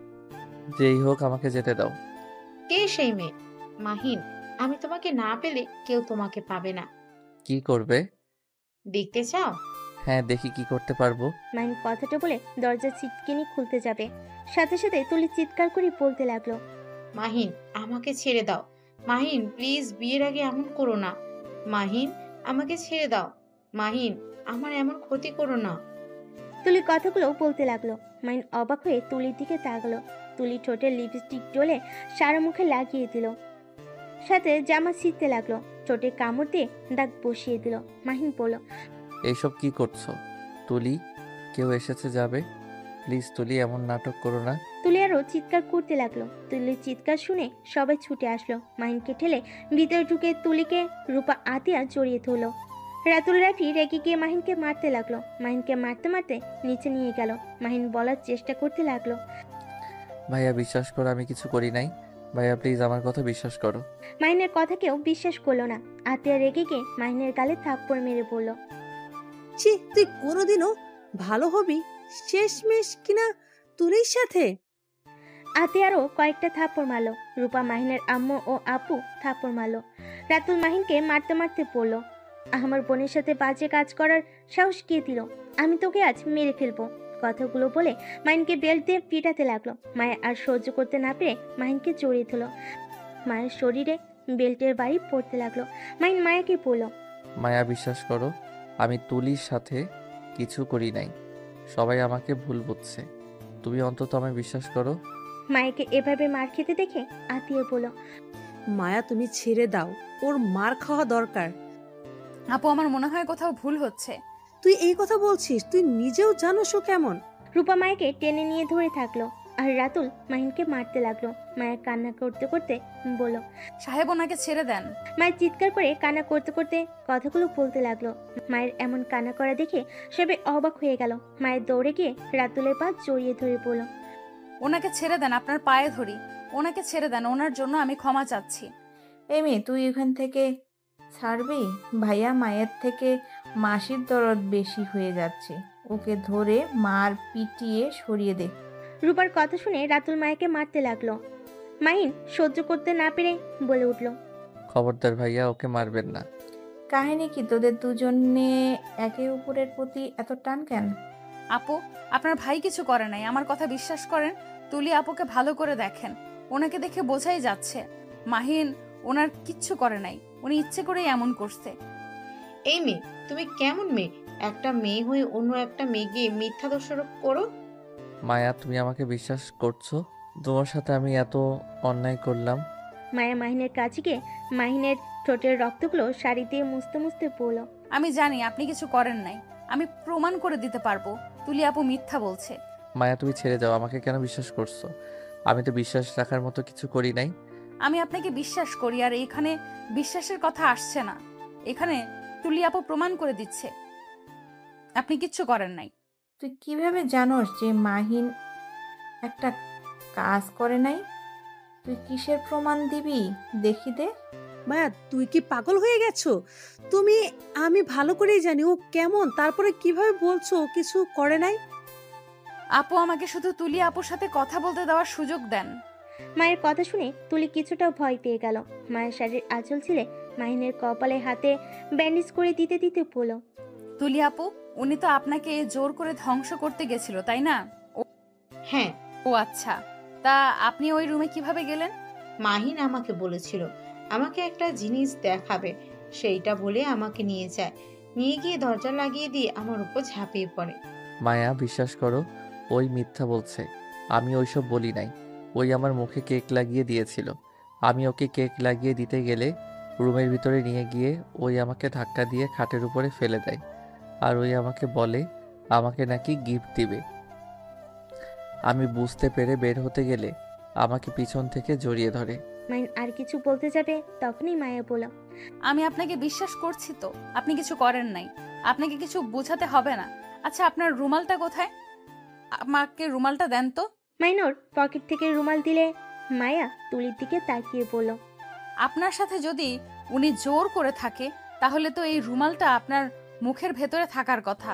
যেই হোক, আমাকে যেতে দাও। কে সেই মেয়ে? মাহিন, আমি তোমাকে না পেলে কেউ তোমাকে পাবে না। কি করবে? দেখতে চাও? হ্যাঁ, দেখি কি করতে পারবো। মাহিন কথাটা বলে দরজা ছিটকিনি খুলতে যাবে, সাথে সাথে তুলি চিৎকার করে বলতে লাগলো, মাহিন, আমাকে ছেড়ে দাও। মাহিন প্লিজ, বিয়ের আগে এমন করো না। মাহিন, আমাকে ছেড়ে দাও। মাহিন, আমার এমন ক্ষতি করো না। তুলি কথাগুলো বলতে লাগলো। মাহিন অবাক হয়ে তুলির দিকে তাকালো। তুলি ঠোঁটে লিপস্টিক ডলে সারা মুখে লাগিয়ে দিল, সাথে জামা ছিঁড়তে লাগলো। ঠোঁটে কামড় দিয়ে দাগ বসিয়ে দিল। মাহিন বলল, এইসব কি করছো তুলি? কেউ এসেছে, যাবে। প্লিজ তুলি, এমন নাটক করো না। তুলি আরো চিৎকার করতে লাগলো। তুলির চিৎকার শুনে সবাই ছুটে আসলো। মাহিনকে ঠেলে ভিতরে ঢুকে তুলিকে রূপা আতিয়া জড়িয়ে ধরলো। রাতুল রাফি রেগে গিয়ে মাহিনকে মারতে লাগলো। মাহিনকে মারতে মারতে নিচে নিয়ে গেল। মাহিন বলার চেষ্টা করতে লাগলো, ভাইয়া বিশ্বাস করো, আমি কিছু করি নাই। ভাইয়া প্লিজ আমার কথা বিশ্বাস করো। মাহিনের কথা কেউ বিশ্বাস করলো না। আতিয়া রেগে গিয়ে মাহিনের গালে থাপ্পড় মেরে বলল, ছি, তুই কোনোদিনও ভালো হবি? শেষমেশ কিনা তুলির সাথে। আতিয়ারও কয়েকটা থাপ্পড় মারলো। রূপা মাহিনের আম্মু ও আপু থাপ্পড় মারলো। রাতুল মাহিনকে মারতে মারতে পড়লো, আমার বোনের সাথে বাজে কাজ করার সাহস কে দিল? আমি তোকে আজ মেরে ফেলবো। কথাগুলো বলে মাহিনকে বেল্ট দিয়ে পিটাতে লাগলো। মায়া আর সহ্য করতে না পেরে মাহিনকে জড়িয়ে ধরলো। মায়ের শরীরে বেল্টের বাড়ি পড়তে লাগলো। মাহিন মায়াকে বলল, মায়া বিশ্বাস করো, আমি তুলির সাথে কিছু করি নাই। সবাই আমাকে ভুল বুঝছে। তুমি অন্তত আমায় বিশ্বাস করো। মায়াকে এভাবে মার খেতে দেখে আতিয়া বলল, মায়া, তুমি ছেড়ে দাও, ওর মার খাওয়া দরকার। আপু, আমার মনে হয় কোথাও ভুল হচ্ছে। তুই এই কথা বলছিস? তুই নিজেও জানোস ও কেমন। রূপা মায়াকে টেনে নিয়ে ধরে থাকলো আর রাতুল মাহিনকে মারতে লাগলো। মায়ের কান্না করতে করতে বলল, সাহেব, ওনাকে ছেড়ে দেন। মায়ের চিৎকার করে কান্না করতে করতে কথাগুলো বলতে লাগলো। মায়ের এমন কান্না করা দেখে সবাই অবাক হয়ে গেল। মায়ের দৌড়ে গিয়ে রাতুলের পা জড়িয়ে ধরে বলল, ওনাকে ছেড়ে দেন, আপনার পায়ে ধরি। ওনাকে ছেড়ে দেন, ওনার জন্য আমি ক্ষমা চাচ্ছি। এই মেয়ে, তুই এখান থেকে ছাড়বি? ভাইয়া, মায়ের থেকে মাসির দরদ বেশি হয়ে যাচ্ছে। ওকে ধরে মার পিটিয়ে সরিয়ে দে। রূপার কথা শুনে রাতুল মায়াকে মারতে লাগলো। মাহিন সহ্য করতে না পেরে বলে উঠল, খবরদার ভাইয়া, ওকে মারবেন না। কাহিনী কি তোদের দুজনে একে অপরের প্রতি এত টান কেন? আপু, আপনার ভাই কিছু করে নাই, আমার কথা বিশ্বাস করেন। তুলি আপুকে ভালো করে দেখেন, ওনাকে দেখে বোঝাই যাচ্ছে মাহিন ওনার কিচ্ছু করে নাই। উনি ইচ্ছে করেই এমন করছে। এই মেয়ে, তুমি কেমন মেয়ে? একটা মেয়ে হয়ে অন্য একটা মেয়েকে মিথ্যা দোষারোপ করো। মায়া, তুমি আমাকে বিশ্বাস করছো? তোমার সাথে আমি এত অন্যায় করলাম। মায়া মাহিনের কাছে গিয়ে মাহিনের ঠোঁটের রক্তগুলো শাড়ি দিয়ে মুছতে মুছতে বলল, আমি জানি আপনি কিছু করেন নাই, আমি প্রমাণ করে দিতে পারবো। তুলি আপু মিথ্যা বলছে। মায়া তুমি ছেড়ে যাও, আমাকে কেন বিশ্বাস করছো? আমি তো বিশ্বাস রাখার মতো কিছু করি নাই। আমি আপনাকে বিশ্বাস করি, আর এখানে বিশ্বাসের কথা আসছে না। এখানে তুলি আপু প্রমাণ করে দিচ্ছে আপনি কিচ্ছু করেন নাই। তুই কিভাবে জানোস যে মাহিন একটা কাজ করে নাই? তুই কিসের প্রমাণ দিবি? দেখি দে। মায়া, তুই কি পাগল হয়ে গেছো? আমি ভালো করেই জানি ও কেমন, তারপরে কিভাবে বলছো ও কিছু করে নাই? আপু আমাকে শুধু তুলি আপুর সাথে কথা বলতে দেওয়ার সুযোগ দেন। মায়ের কথা শুনে তুলি কিছুটা ভয় পেয়ে গেল। মায়ের শাড়ির আঁচল ছিলে মাহিনের কপালে হাতে ব্যান্ডেজ করে দিতে দিতে বলল, তুলি আপু, উনি তো আপনাকে জোর করে ধ্বংস করতে গেছিল, তাই না? হ্যাঁ, ও আচ্ছা, তা আপনি ওই রুমে কিভাবে গেলেন? মাহিন আমাকে বলেছিল আমাকে একটা জিনিস দেখাবে, সেইটা বলে আমাকে নিয়ে যায়। নিয়ে গিয়ে দরজা লাগিয়ে দিয়ে আমার উপর ঝাঁপিয়ে পড়ে। মায়া বিশ্বাস করো, ওই মিথ্যা বলছে। আমি ওইসব বলি নাই। ওই আমার মুখে কেক লাগিয়ে দিয়েছিল। আমি ওকে কেক লাগিয়ে দিতে গেলে রুমের ভিতরে নিয়ে গিয়ে ওই আমাকে ধাক্কা দিয়ে খাটের উপরে ফেলে দেয়। আর ওই আমাকে বলে আমাকে নাকি গিফট দিবে। আমি বুঝতে পেরে বের হতে গেলে আমাকে পিছন থেকে জড়িয়ে ধরে। মাহিন আর কিছু বলতে যাবে তখনই মায়া বলল, আমি আপনাকে বিশ্বাস করছি তো, আপনি কিছু করেন নাই। আপনাকে কিছু বোঝাতে হবে না। আচ্ছা, আপনার রুমালটা কোথায়? আমাকে রুমালটা দেন তো। মাইনর পকেট থেকে রুমাল দিলে মায়া তুলির দিকে তাকিয়ে বলল, আপনার সাথে যদি উনি জোর করে থাকে, তাহলে তো এই রুমালটা আপনার মুখের ভেতরে থাকার কথা।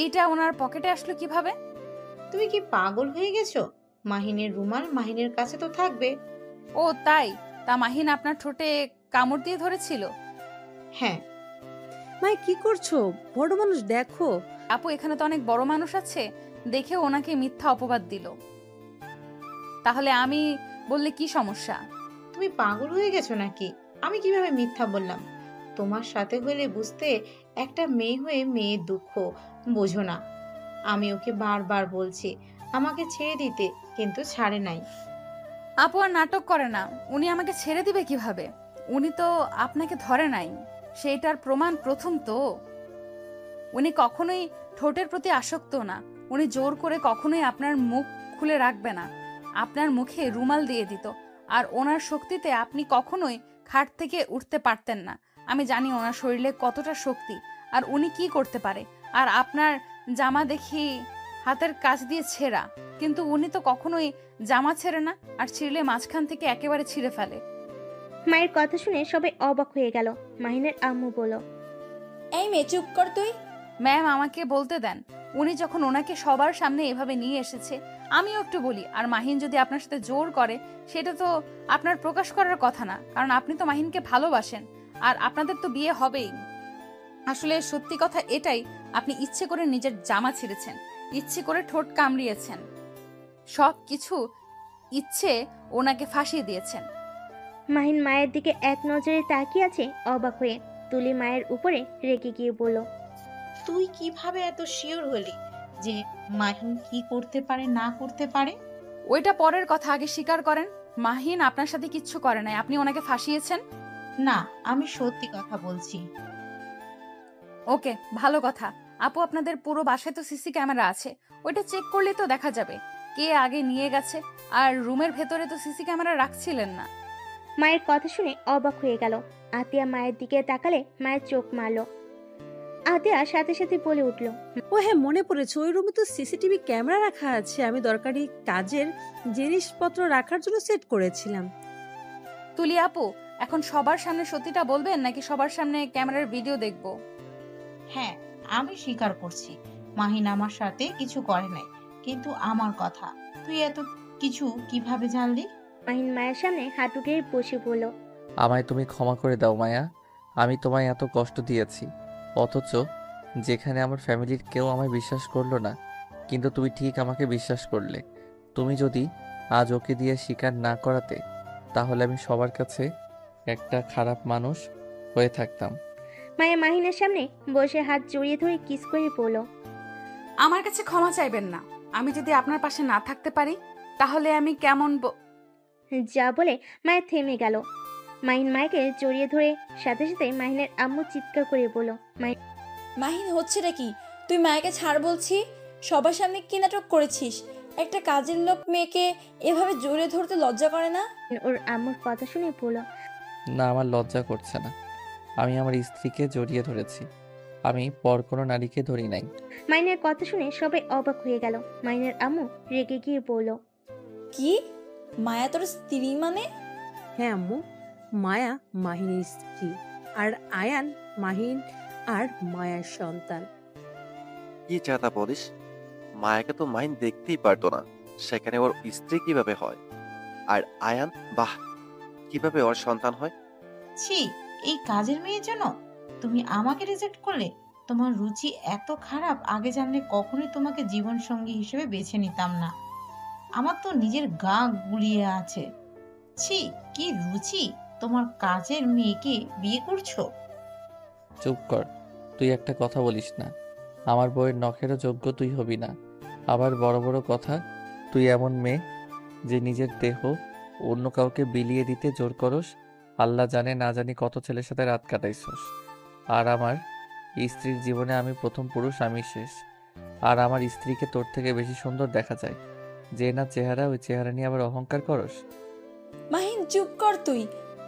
এইটা ওনার পকেটে আসলো কিভাবে? তুমি কি পাগল হয়ে গেছো? মাহিনের রুমাল মাহিনের কাছে তো থাকবে। ও তাই? তা মাহিন আপনার ঠোঁটে কামড় দিয়ে ধরেছিল? হ্যাঁ। মায়া কি করছো? বড় মানুষ দেখো। আপু, এখানে তো অনেক বড় মানুষ আছে, দেখে ওনাকে মিথ্যা অপবাদ দিল। তাহলে আমি বললে কি সমস্যা? তুমি পাগল হয়ে গেছো নাকি? আমি কিভাবে মিথ্যা বললাম? তোমার সাথে হলে বুঝতে, একটা মেয়ে হয়ে মেয়ের দুঃখ বোঝো না। আমি ওকে বারবার বলছি আমাকে ছেড়ে দিতে, কিন্তু ছাড়ে নাই। আপু আর নাটক করে না। উনি আমাকে ছেড়ে দিবে কিভাবে? উনি তো আপনাকে ধরে নাই, সেইটার প্রমাণ প্রথম তো। উনি কখনোই ঠোঁটের প্রতি আসক্ত না। উনি জোর করে কখনোই আপনার মুখ খুলে রাখবে না, আপনার মুখে রুমাল দিয়ে দিত। আর ওনার শক্তিতে আপনি কখনোই খাট থেকে উঠতে পারতেন না। আমি জানি ওনার শরীরে কতটা শক্তি, আর উনি কি করতে পারে। আর আপনার জামা দেখি হাতের কাছ দিয়ে ছেঁড়া, কিন্তু উনি তো কখনোই জামা ছেড়ে না, আর ছিঁড়লে মাঝখান থেকে একেবারে ছিঁড়ে ফেলে। মায়ের কথা শুনে সবাই অবাক হয়ে গেল। মাহিনের আম্মু বলল, এই মেয়ে চুপ কর তুই। ম্যাম, আমাকে বলতে দেন। উনি যখন ওনাকে সবার সামনে এভাবে নিয়ে এসেছে, আমিও একটু বলি। আর মাহিন যদি আপনার সাথে জোর করে, সেটা তো আপনার প্রকাশ করার কথা না, কারণ আপনি তো মাহিনকে ভালোবাসেন, আর আপনাদের তো বিয়ে হবেই। আসলে সত্যি কথা এটাই, আপনি ইচ্ছে করে নিজের জামা ছিঁড়েছেন, ইচ্ছে করে ঠোঁট কামড়িয়েছেন, সব কিছু ইচ্ছে ওনাকে ফাঁসিয়ে দিয়েছেন। মাহিন মায়ের দিকে এক নজরে তাকিয়ে আছে অবাক হয়ে। তুলি মায়ের উপরে রেগে গিয়ে বলল, তুই কিভাবে এত শিওর হলি যে মাহিন কি করতে পারে না করতে পারে? ওইটা পরের কথা, আগে স্বীকার করেন মাহিন আপনার সাথে কিচ্ছু করে নাই, আপনি ওনাকে ফাঁসিয়েছেন। না, আমি সত্যি কথা বলছি। ওকে, ভালো কথা। আপু, আপনাদের পুরো বাসায় তো সিসি ক্যামেরা আছে, ওইটা চেক করলেই তো দেখা যাবে কে আগে নিয়ে গেছে। আর রুমের ভেতরে তো সিসি ক্যামেরা রাখছিলেন না। মায়ের কথা শুনে অবাক হয়ে গেল। আতিয়া মায়ের দিকে তাকালে মায়ের চোখ মারল। আতিয়া সাথে সাথে বলে উঠল, ও হ্যাঁ, মনে পড়েছে, ওই রুমে তো সিসিটিভি ক্যামেরা রাখা আছে। আমি দরকারি কাজের জিনিসপত্র রাখার জন্য সেট করেছিলাম। তুলি আপু, এখন সবার সামনে সত্যিটা বলবেন নাকি সবার সামনে ক্যামেরার ভিডিও দেখব? হ্যাঁ, আমি স্বীকার করছি মাহিন আমার সাথে কিছু করে নাই, কিন্তু আমার কথা তুই এত কিছু কিভাবে জানলি? মাহিন মায়ের সামনে হাঁটু গেড়ে বসে বলল, আমায় তুমি ক্ষমা করে দাও মায়া। আমি তোমায় এত কষ্ট দিয়েছি, অথচ যেখানে আমার ফ্যামিলির কেউ আমায় বিশ্বাস করলো না, কিন্তু তুমি ঠিক আমাকে বিশ্বাস করলে। তুমি যদি আজ ওকে দিয়ে স্বীকার না করাতে, তাহলে আমি সবার কাছে একটা খারাপ মানুষ হয়ে থাকতাম। মায়া মাহিনের সামনে বসে হাত জড়িয়ে ধরে কিস করে বলল, আমার কাছে ক্ষমা চাইবেন না। আমি যদি আপনার পাশে না থাকতে পারি, তাহলে আমি কেমন যা বলে মায়া থেমে গেল। মাহিন মায়াকে জড়িয়ে ধরে সাথে সাথে মাহিনের আম্মু চিৎকার করে বলল, মাহিন, হচ্ছেটা কি? তুই মায়াকে ছাড় বলছি। সবার সামনে কি নাটক করেছিস? একটা কাজের লোক মেয়েকে এভাবে জড়িয়ে ধরতে লজ্জা করে না? ওর আম্মুর কথা শুনে বলল, না, আমার লজ্জা করছে না। আমি আমার স্ত্রীকে জড়িয়ে ধরেছি। আমি পর কোনো নারীকে ধরি নাই। মাইনের কথা শুনে সবাই অবাক হয়ে গেল। মাইনের আম্মু রেগে গিয়ে বলল, কি? মায়া তোর স্ত্রী মানে? হ্যাঁ আম্মু, মায়া মাহিনের স্ত্রী, আর আয়ান মাহিন আর মায়ার সন্তান। কি চাতা বলিস? মায়াকে তো মাইন দেখতেই পারতো না, সেখানে ওর স্ত্রী কিভাবে হয়? আর আয়ান, বাহ, কিভাবে ওর সন্তান হয়? ছি, এই কাজের মেয়ের জন্য তুমি আমাকে রিজেক্ট করলে? তোমার রুচি এত খারাপ, আগে জানলে কখনোই তোমাকে জীবন সঙ্গী হিসেবে বেছে নিতাম না। আমার তো নিজের গা গুলিয়ে আছে। ছি, কি রুচি! তোমার কাজের মেয়েকে বিয়ে করছো? চুপ কর, তুই একটা কথা বলিস না। আমার বউয়ের নখেরও যোগ্য তুই হবি না। আবার বড় বড় কথা। তুই এমন মেয়ে যে নিজের দেহ অন্য কাউকে বিলিয়ে দিতে জোর করস। আল্লাহ জানে না জানি কত ছেলের সাথে রাত কাটাইছস। আর আমার স্ত্রীর জীবনে আমি প্রথম পুরুষ, আমি শেষ। আর আমার স্ত্রীকে তোর থেকে বেশি সুন্দর দেখা যায়। যে না চেহারা, ওই চেহারা নিয়ে আবার অহংকার করস। মাহিন চুপ কর তুই।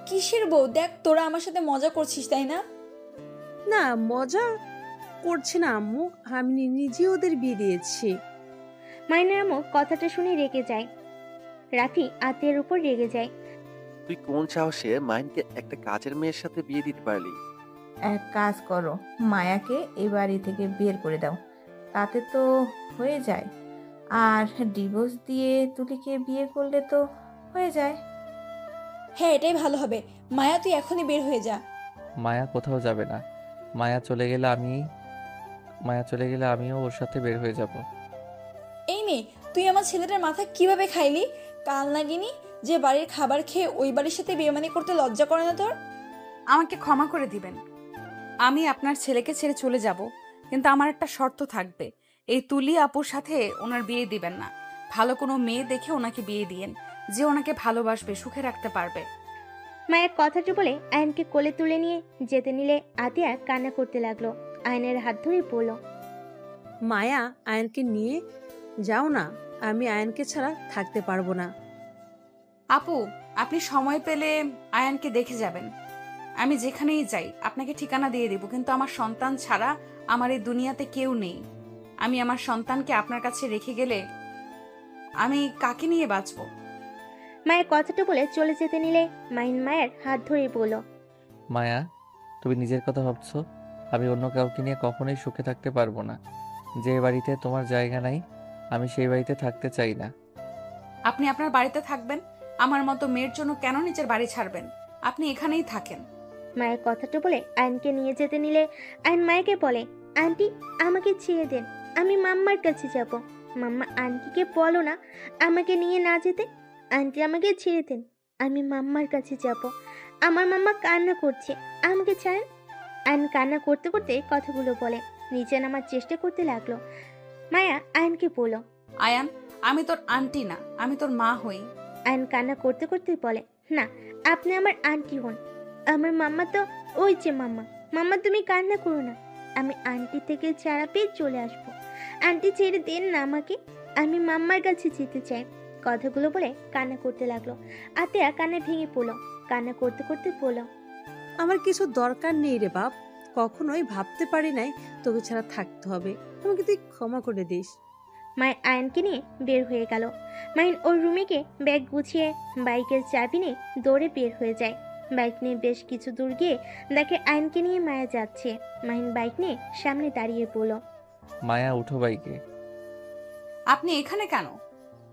কিসের বউ? দেখ তোরা আমার সাথে মজা করছিস তাই না? না, মজা করছি না আম্মু, আমি নিজে ওদের বিয়ে দিয়েছি। মাইনের আম্মু কথাটা শুনে রেগে যায়। রাফি আত্মীয়ের উপর রেগে যায়। তুই কোন সাহসে মাইনকে একটা কাজের মেয়ের সাথে বিয়ে দিতে পারলি? এক কাজ করো, মায়াকে এই বাড়ি থেকে বের করে দাও, তাতে তো হয়ে যায়। আর ডিভোর্স দিয়ে তুলিকে বিয়ে করলে তো হয়ে যায়। হ্যাঁ, এটাই ভালো হবে। মায়া তুই এখনই বের হয়ে যা। মায়া কোথাও যাবে না। মায়া চলে গেলে আমিও ওর সাথে বের হয়ে যাব। এই মেয়ে, তুই আমার ছেলেটার মাথা কিভাবে খাইলি? কাল নাগিনি যে বাড়ির খাবার খেয়ে ওই বাড়ির সাথে বেমানি করতে লজ্জা করে না তোর? আমাকে ক্ষমা করে দিবেন। আমি আপনার ছেলেকে ছেড়ে চলে যাব, কিন্তু আমার একটা শর্ত থাকবে। এই তুলি আপুর সাথে ওনার বিয়ে দিবেন না। ভালো কোনো মেয়ে দেখে ওনাকে বিয়ে দিয়েন, যে ওনাকে ভালোবাসবে, সুখে রাখতে পারবে। মায়ের কথাটা বলে আয়নকে কোলে তুলে নিয়ে যেতে নিলে আতিয়া কান্না করতে লাগলো। আয়নের হাত ধরে বলল, মায়া, আয়নকে নিয়ে যাও না, আমি আয়নকে ছাড়া থাকতে পারবো না। আপু, আপনি সময় পেলে আয়ানকে দেখে যাবেন। আমি যেখানেই যাই আপনাকে ঠিকানা দিয়ে দেব, কিন্তু আমার সন্তান ছাড়া আমার এই দুনিয়াতে কেউ নেই। আমি আমার সন্তানকে আপনার কাছে রেখে গেলে আমি কাকে নিয়ে বাঁচবো? মায়ের কথাটা বলে চলে যেতে নিলে মাইন মায়ের হাত ধরে বলল, মায়া, তুমি নিজের কথা ভাবছো? আমি অন্য কাউকে নিয়ে কখনোই সুখে থাকতে পারবো না। যে বাড়িতে তোমার জায়গা নাই, আমি সেই বাড়িতে থাকতে চাই না। আপনি আপনার বাড়িতে থাকবেন। আমার মতো মেয়ের জন্য কেন নিজের বাড়ি ছাড়বেন? আপনি এখানেই থাকেন। মায়ের কথাটা বলে আয়নকে নিয়ে যেতে নিলে আয়ন মায়াকে বলে, আন্টি আমাকে ছেড়ে দেন, আমি মাম্মার কাছে যাব। মাম্মা আন্টিকে বলো না আমাকে নিয়ে না যেতে। আন্টি আমাকে ছেড়ে দেন, আমি মাম্মার কাছে যাব। আমার মাম্মা কান্না করছে, আমাকে ছাড়েন। আয়ন কান্না করতে করতে কথাগুলো বলে নিচে নামার চেষ্টা করতে লাগলো। মায়া আয়নকে বলল, আয়ান, আমি তোর আন্টি না, আমি তোর মা হই। আয়ন কান্না করতে করতে বলে, না আপনি আমার আন্টি হন। আমার মাম্মা তো ওই যে মাম্মা। মাম্মা তুমি কান্না করো না, আমি আন্টি থেকে ছাড়া পেয়ে চলে আসবো। আন্টি ছেড়ে দেন না আমাকে, আমি মাম্মার কাছে যেতে চাই। কথাগুলো বলে কান্না করতে লাগলো। আতিয়া কান্না ভেঙে পড়লো। কান্না করতে করতে বলল, আমার কিছু দরকার নেই রে বাপ, কখনোই ভাবতে পারি নাই তোকে ছাড়া থাকতে হবে, আমাকে তুই ক্ষমা করে দিস। মায়ের আয়নকে নিয়ে বের হয়ে গেল। মাইন ওর রুমে গিয়ে ব্যাগ গুছিয়ে বাইকের চাবি নিয়ে দৌড়ে বের হয়ে যায়। বাইক নিয়ে বেশ কিছু দূর গিয়ে দেখে আয়নকে নিয়ে মায়া যাচ্ছে। মাইন বাইক নিয়ে সামনে দাঁড়িয়ে বলল, মায়া, উঠো বাইকে। আপনি এখানে কেন?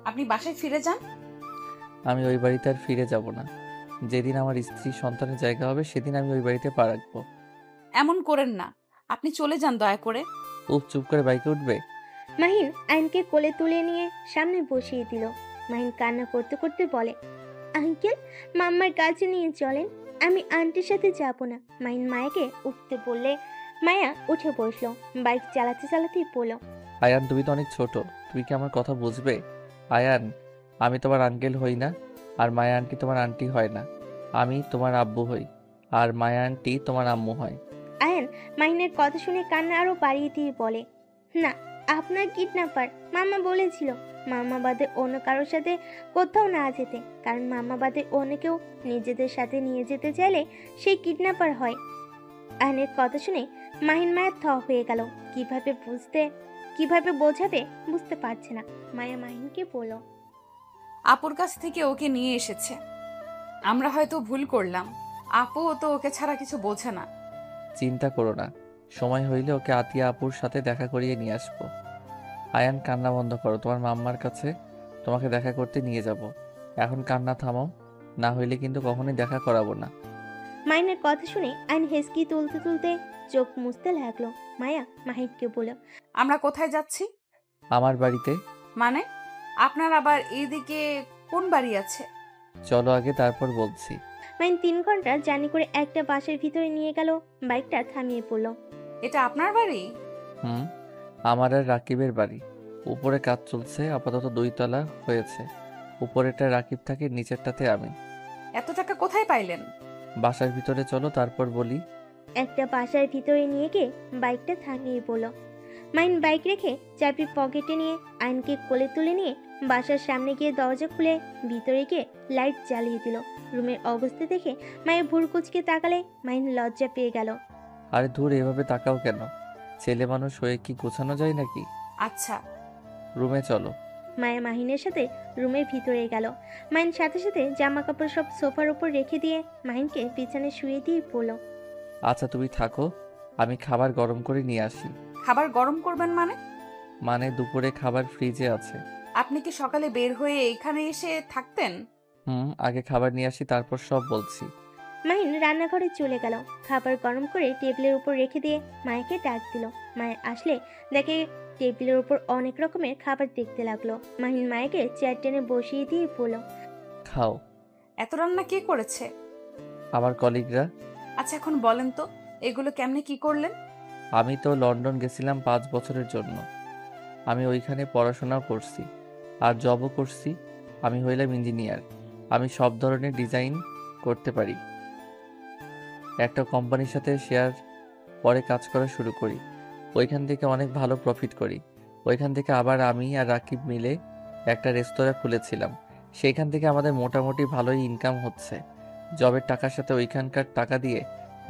আপনি বাসায় ফিরে যান। আমি ওই বাড়িতে আর ফিরে যাব না। যেদিন আমার স্ত্রী সন্তানের জায়গা হবে সেদিন আমি ওই বাড়িতে পা রাখবো। এমন করেন না, আপনি চলে যান দয়া করে। চুপ করে বাইকে উঠবে। মাহিন আয়নকে কোলে তুলে নিয়ে সামনে বসিয়ে দিল। মাহিন কান্না করতে করতে বলে, আঙ্কেল মাম্মার কাছে নিয়ে চলেন, আমি আন্টির সাথে যাব না। মাহিন মায়াকে উঠতে বললে মায়া উঠে বসলো। বাইক চালাতে চালাতেই বলল, আয়ান, তুমি তো অনেক ছোট, তুমি কি আমার কথা বুঝবে? আয়ান, আমি তোমার আঙ্কেল হই না, আর মায়া আন্টি তোমার আন্টি হয় না। আমি তোমার আব্বু হই, আর মায়া আন্টি তোমার আম্মু হয়। আয়ান মাহিনের কথা শুনে কান্না আরো বাড়িয়ে দিয়ে বলে, না আপনার কিডন্যাপার। মামা বলেছিল মামা বাদে অন্য কারোর সাথে কোথাও না যেতে, কারণ মামা বাদে অন্য কেউ নিজেদের সাথে নিয়ে যেতে চাইলে সেই কিডন্যাপার হয়। আয়নের কথা শুনে মাহিন মায়া থ হয়ে গেল। কিভাবে বোঝাবে বুঝতে পারছে না। মায়া মাহিনকে বলল, আপুর কাছ থেকে ওকে নিয়ে এসেছে। আমরা হয়তো ভুল করলাম, আপুও তো ওকে ছাড়া কিছু বোঝে না। চিন্তা করো না, সময় হইলে ওকে আতিয়া আপুর সাথে দেখা করিয়ে নিয়ে আসবো। আয়ান, কান্না বন্ধ করো, তোমার মাম্মার কাছে তোমাকে দেখা করতে নিয়ে যাব। এখন কান্না থামাও, না হইলে কিন্তু কখনোই দেখা করাবো না। মাহিনের কথা শুনে আইন হেসকি তুলতে তুলতে চোখ মুছতে লাগলো। মায়া মাহিনকে বলল, আমরা কোথায় যাচ্ছি? আমার বাড়িতে। মানে আপনার আবার এইদিকে কোন বাড়ি আছে? চলো আগে, তারপর বলছি। মাহিন 3 ঘন্টা জার্নি করে একটা বাসের ভিতরে নিয়ে গেল। বাইকটা থামিয়ে পড়ল। এটা আপনার বাড়ি? হুম, আমার আর রাকিবের বাড়ি। উপরে কাজ চলছে, আপাতত 2 তলা হয়েছে। উপরেরটা রাকিব থাকে, নিচেরটাতে আমি। এত টাকা কোথায় পাইলেন? বাসার ভিতরে চলো, তারপর বলি। একটা বাসার ভিতরে নিয়ে গিয়ে বাইকটা থামিয়ে পড়ল। মাইন বাইক রেখে চাবি পকেটে নিয়ে আইনকে কোলে তুলে নিয়ে বাসার সামনে গিয়ে দরজা খুলে ভিতরে গিয়ে লাইট জ্বালিয়ে দিল। রুমের অবস্থা দেখে মায়ের ভুরু কুচকে তাকালে মাইন লজ্জা পেয়ে গেল। আরে ধুর, এভাবে তাকাও কেন? ছেলে মানুষ হয়ে কি গোছানো যায় নাকি? আচ্ছা, রুমে চলো। মায়া মাহিনের সাথে রুমের ভিতরে গেল। মাইন সাথে সাথে জামা কাপড় সব সোফার উপর রেখে দিয়ে মাহিনকে বিছানায় শুয়ে দিয়ে পড়ল। আচ্ছা তুমি থাকো, আমি খাবার গরম করে নিয়ে আসি। খাবার গরম করবেন মানে? মানে দুপুরে খাবার ফ্রিজে আছে। আপনি কি সকালে বের হয়ে এখানে এসে থাকতেন? আগে খাবার নিয়ে আসি, তারপর সব বলছি। মাহিন রান্নাঘরে চলে গেল। খাবার গরম করে টেবিলের উপর রেখে দিয়ে মায়াকে ডাক দিল। মায়া আসলে দেখে টেবিলের উপর অনেক রকমের খাবার দেখতে লাগলো। মাহিন মায়াকে চেয়ার টেনে বসিয়ে দিয়ে বলল, খাও। এত রান্না কে করেছে? আমার কলিগরা। আচ্ছা এখন বলেন তো, এগুলো কেমনে কি করলেন? আমি তো লন্ডন গেছিলাম 5 বছরের জন্য। আমি ওইখানে পড়াশোনাও করছি আর জবও করছি। আমি হইলাম ইঞ্জিনিয়ার। আমি সব ধরনের ডিজাইন করতে পারি। একটা কোম্পানির সাথে শেয়ার পরে কাজ করা শুরু করি। ওইখান থেকে অনেক ভালো প্রফিট করি। ওইখান থেকে আবার আমি আর রাকিব মিলে একটা রেস্তোরাঁ খুলেছিলাম। সেইখান থেকে আমাদের মোটামুটি ভালোই ইনকাম হচ্ছে। জবের টাকার সাথে ওইখানকার টাকা দিয়ে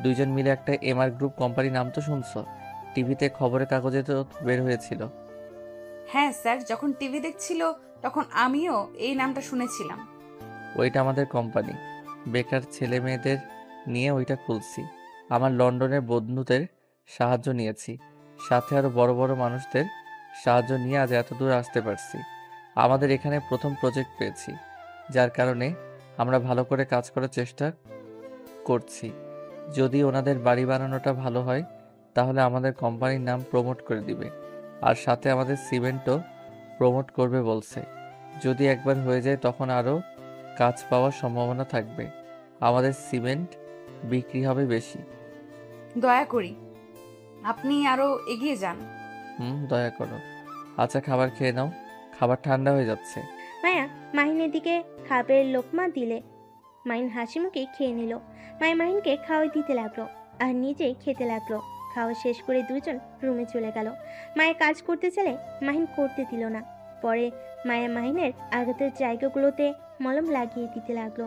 2 জন মিলে একটা এমআর গ্রুপ কোম্পানি, নাম তো শুনছো? টিভিতে, খবরের কাগজে তো বের হয়েছিল। হ্যাঁ স্যার, যখন টিভি দেখছিল তখন আমিও এই নামটা শুনেছিলাম। ওইটা আমাদের কোম্পানি। বেকার ছেলে মেয়েদের নিয়ে ওইটা খুলছি। আমার লন্ডনের বন্ধুদের সাহায্য নিয়েছি, সাথে আরো বড় বড় মানুষদের সাহায্য নিয়ে আজ এত দূর আসতে পারছি। আমাদের এখানে প্রথম প্রজেক্ট পেয়েছি, যার কারণে আমরা ভালো করে কাজ করার চেষ্টা করছি। যদি ওনাদের বাড়ি বানানোটা ভালো হয় তাহলে আমাদের কোম্পানির নাম প্রমোট করে দিবে, আর সাথে আমাদের সিমেন্টও প্রমোট করবে বলছে। যদি একবার হয়ে যায় তখন আরও কাজ পাওয়ার সম্ভাবনা থাকবে। আমাদের সিমেন্ট বিক্রি হবে বেশি। দয়া করি আপনি আরো এগিয়ে যান। দয়া করো। আচ্ছা খাবার খেয়ে নাও, খাবার ঠান্ডা হয়ে যাচ্ছে। মায়া মাহিনের দিকে খাবারের লোকমা দিলে। মাহিন হাসি মুখে খেয়ে নিল। মায়া মাহিনকে খাওয়াই দিতে লাগলো আর নিজে খেতে লাগলো। খাওয়া শেষ করে 2 জন রুমে চলে গেল। মায়া কাজ করতে চাইলে মাহিন করতে দিল না। পরে মায়া মাহিনের আঘাতের জায়গাগুলোতে মলম লাগিয়ে দিতে লাগলো।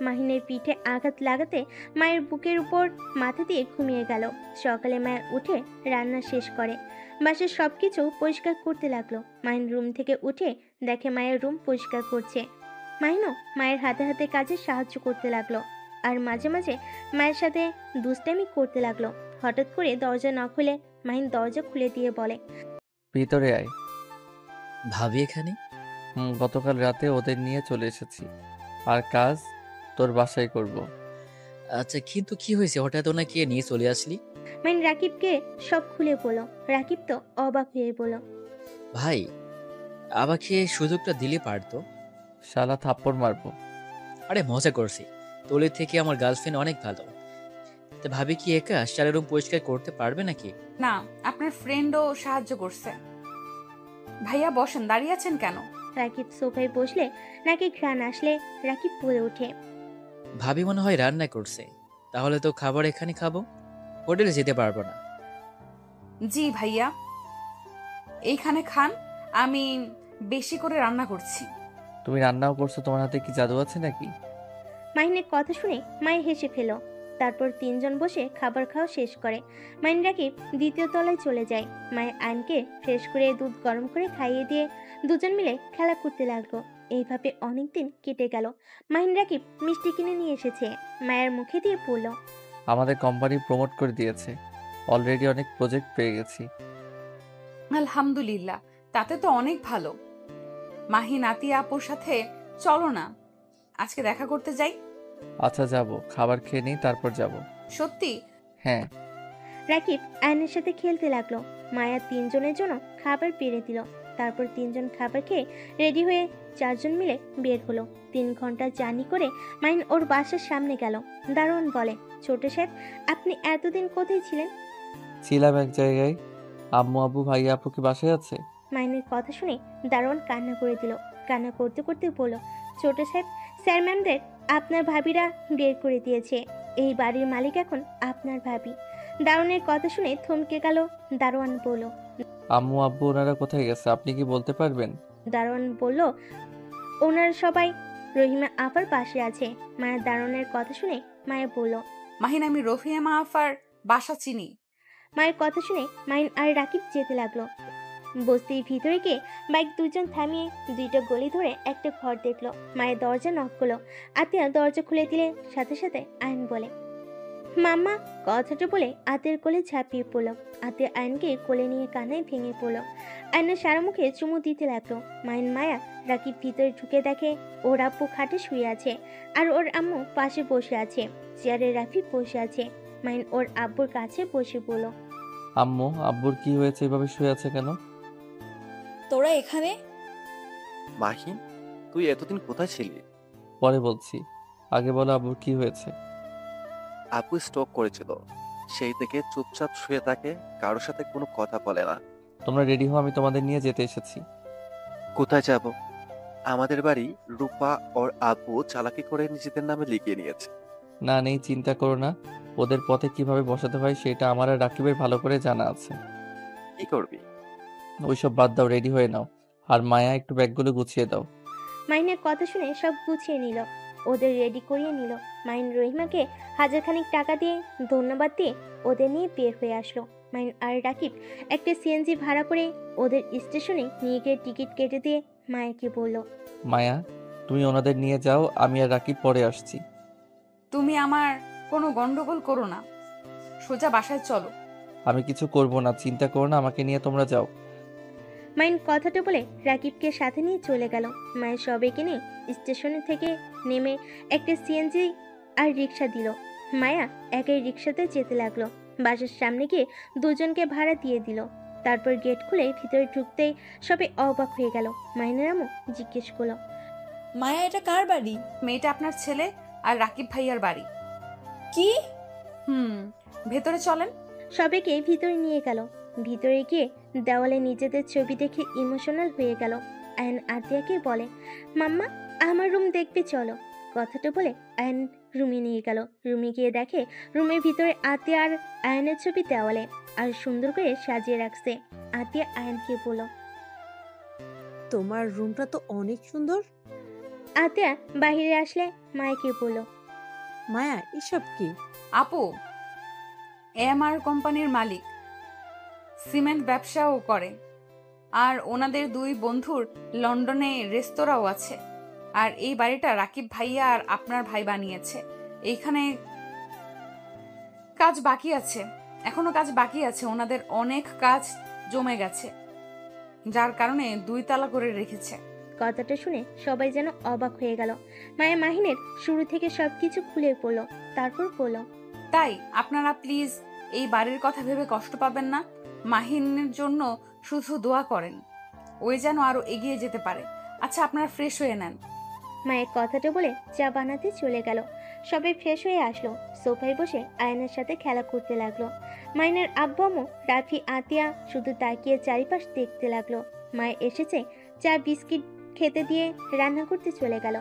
মাহিনের পিঠে আঘাত লাগাতে মায়ের বুকের উপর মাথা দিয়ে ঘুমিয়ে গেল। সকালে মায়া উঠে রান্না শেষ করে বাসার সবকিছু পরিষ্কার করতে লাগলো। মাহিন রুম থেকে উঠে দেখে মায়ের রুম পরিষ্কার করছে। মাহিনও মায়ের হাতে হাতে কাজে সাহায্য করতে লাগলো আর মাঝে মাঝে মায়ের সাথে দুষ্টামি করতে লাগলো। হঠাৎ করে দরজা না খুলে মাহিন দরজা খুলে দিয়ে বলে, ভিতরে আয়। ভাবি এখানে? গতকাল রাতে ওদের নিয়ে চলে এসেছি, আর কাজ তোর বাসায় করব। আচ্ছা কিন্তু কি হয়েছে, হঠাৎ ওনাকে নিয়ে চলে আসলি? মাহিন রাকিবকে সব খুলে বলো। রাকিব তো অবাক হয়ে বলো, ভাই আমাকে সুযোগটা দিলে পারতো। শালা থাপ্পড় মারবো। আরে মজা করছি, তোলের থেকে আমার গার্লফ্রেন্ড অনেক ভালো। তা ভাবি কি একা 4 রুম পরিষ্কার করতে পারবে নাকি? না, আপনার ফ্রেন্ডও সাহায্য করছে। ভাইয়া বসেন, দাঁড়িয়ে আছেন কেন? রাকিব সোফায় বসলে নাকি ঘ্রাণ আসলে রাকিব বলে ওঠে, ভাবি মনে হয় রান্না করছে, তাহলে তো খাবার এখানে খাবো, হোটেলে যেতে পারবো না। জি ভাইয়া। এইখানে খান, আমি বেশি করে রান্না করছি। তুমি রান্নাও করছো, তোমার হাতে কি জাদু আছে নাকি? মাহিনের কথা শুনে মায়ে হেসে ফেল। তারপর তিনজন বসে খাবার খাওয়া শেষ করে। মাইন রাকিব দ্বিতীয় তলায় চলে যায়। মায়ের আয়নকে ফ্রেশ করে দুধ গরম করে খাইয়ে দিয়ে দুজন মিলে খেলা করতে লাগলো। এইভাবে অনেকদিন কেটে গেল। মাহিন রাকিব মিষ্টি কিনে নিয়ে এসেছে, মায়ের মুখে দিয়ে পড়ল। আমাদের কোম্পানি প্রমোট করে দিয়েছে, অলরেডি অনেক প্রজেক্ট পেয়ে গেছি। আলহামদুলিল্লাহ, তাতে তো অনেক ভালো। মাহিন আতিয়া আপুর সাথে চলো না, আজকে দেখা করতে যাই। আচ্ছা যাব, খাবার খেয়ে নিই তারপর যাব। সত্যি? হ্যাঁ। রাকিব আয়নের সাথে খেলতে লাগলো। মায়া তিনজনের জন্য খাবার বেড়ে দিল। তারপর তিনজন খাবার খেয়ে রেডি হয়ে চারজন মিলে বের হলো। 3 ঘন্টা জার্নি করে মাইন ওর বাসার সামনে গেল। দারোয়ান বলে, ছোট সাহেব, আপনি এতদিন কোথায় ছিলেন? ছিলাম এক জায়গায়। আম্মু আব্বু ভাইয়া আপু কি বাসায় আছে? মাইনের কথা শুনে দারোয়ান কান্না করে দিল। কান্না করতে করতে বলল, ছোট সাহেব, স্যার ম্যামদের আপনার ভাবিরা বের করে দিয়েছে। এই বাড়ির মালিক এখন আপনার ভাবি। দারোয়ানের কথা শুনে থমকে গেল। দারোয়ান বলল, আম্মু আব্বু ওনারা কোথায় গেছে আপনি কি বলতে পারবেন? দারোয়ান বলল, ওনারা সবাই রহিমা আপার পাশে আছে। মায়ের দারোয়ানের কথা শুনে মায়া বলল, মাহিন, আমি রফিয়া মা আফার বাসা চিনি। মায়ের কথা শুনে মাইন আর রাকিব যেতে লাগলো। বস্তির ভিতরে গিয়ে বাইক দুজন থামিয়ে 2টা গলি ধরে একটা ঘর দেখলো। মায়ের দরজা নক করলো। আতিয়া দরজা খুলে দিলে সাথে সাথে আয়ন বলে, মাম্মা। কথাটা বলে আতিয়ার কোলে ঝাঁপিয়ে পড়লো। আতিয়া আয়নকে কোলে নিয়ে কান্নায় ভেঙে পড়লো। আয়নের সারা মুখে চুমু দিতে লাগলো। মায়ের মায়া রাকিব ভিতরে ঢুকে দেখে ওর আব্বু খাটে শুয়ে আছে আর ওর আম্মু পাশে বসে আছে। চেয়ারে রাফি বসে আছে। মাইন ওর আব্বুর কাছে বসে বলল, আম্মু আব্বুর কি হয়েছে, এভাবে শুয়ে আছে কেন? তোরা এখানে? মাহিন, তুই এতদিন কোথায় ছিলি? পরে বলছি, আগে বলো আব্বুর কি হয়েছে। আপু স্ট্রোক করেছিল, সেই থেকে চুপচাপ শুয়ে থাকে, কারোর সাথে কোনো কথা বলে না। তোমরা রেডি হও, আমি তোমাদের নিয়ে যেতে এসেছি। কোথায় যাব? আমাদের বাড়ি রূপা ওর আব্বু চালাকি করে নিজেদের নামে লিখিয়ে নিয়েছে। না নেই, চিন্তা করো না। ওদের পথে কিভাবে বসাতে হয় সেটা আমার আর রাকিবের ভালো করে জানা আছে। কি করবি? ওইসব বাদ দাও, রেডি হয়ে নাও। আর মায়া একটু ব্যাগগুলো গুছিয়ে দাও। মাইনের কথা শুনে সব গুছিয়ে নিল, ওদের রেডি করিয়ে নিল। মাইন রহিমাকে হাজারখানিক টাকা দিয়ে ধন্যবাদ দিয়ে ওদের নিয়ে বের হয়ে আসলো। মাইন আর রাকিব একটা সিএনজি ভাড়া করে ওদের স্টেশনে নিয়ে গিয়ে টিকিট কেটে দিয়ে মায়াকে বলল, মায়া, তুমি ওনাদের নিয়ে যাও, আমি আর রাকিব পরে আসছি। তুমি আমার কোনো গন্ডগোল করো না, সোজা বাসায় চলো। আমি কিছু করব না, চিন্তা করো না, আমাকে নিয়ে তোমরা যাও। মাইন কথাটা বলে রাকিবকে সাথে নিয়ে চলে গেল। মায়ের সবাইকে নিয়ে স্টেশনে থেকে নেমে একটা সিএনজি আর রিক্সা দিল। মায়া একাই রিক্সাতে যেতে লাগলো। বাসার সামনে গিয়ে দুজনকে ভাড়া দিয়ে দিল। তারপর গেট খুলে ভিতরে ঢুকতেই সবাই অবাক হয়ে গেল। মাইনের আম্মু জিজ্ঞেস করলো, মায়া, এটা কার বাড়ি? মেয়েটা আপনার ছেলে আর রাকিব ভাইয়ার বাড়ি। কি? ভেতরে চলেন। সবাইকে ভিতরে নিয়ে গেল। ভিতরে গিয়ে দেওয়ালে নিজেদের ছবি দেখে ইমোশনাল হয়ে গেল। আয়ন আতিয়াকে বলে, মাম্মা, আমার রুম দেখবে চলো। কথাটা বলে আয়ন রুমে নিয়ে গেল। রুমে গিয়ে দেখে রুমের ভিতরে আতিয়া আর আয়নের ছবি দেওয়ালে আর সুন্দর করে সাজিয়ে রাখছে। আতিয়া আয়নকে বলল, তোমার রুমটা তো অনেক সুন্দর। আতিয়া বাহিরে আসলে মায়াকে বলল, মায়া, এসব কি? আপু এমআর কোম্পানির মালিক, সিমেন্ট ব্যবসাও করে, আর ওনাদের 2 বন্ধুর লন্ডনে রেস্তোরাঁও আছে। আর এই বাড়িটা রাকিব ভাইয়া আর আপনার ভাই বানিয়েছে। এইখানে কাজ বাকি আছে, এখনো কাজ বাকি আছে। ওনাদের অনেক কাজ জমে গেছে, যার কারণে 2 তালা করে রেখেছে। কথাটা শুনে সবাই যেন অবাক হয়ে গেল। মায়া মাহিনের শুরু থেকে সবকিছু খুলে পড়লো। তারপর বলল, তাই আপনারা প্লিজ এই বাড়ির কথা ভেবে কষ্ট পাবেন না। মাহিনের জন্য শুধু দোয়া করেন, ওই যেন আরো এগিয়ে যেতে পারে। আচ্ছা, আপনারা ফ্রেশ হয়ে নেন। মায়ের কথাটা বলে চা বানাতে চলে গেল। সবাই ফ্রেশ হয়ে আসলো। সোফায় বসে আয়নের সাথে খেলা করতে লাগলো। মাইনের আব্বু আম্মু, রাফি, আতিয়া শুধু তাকিয়ে চারিপাশ দেখতে লাগলো। মায়ের এসেছে, চা বিস্কিট খেতে দিয়ে রান্না করতে চলে গেল।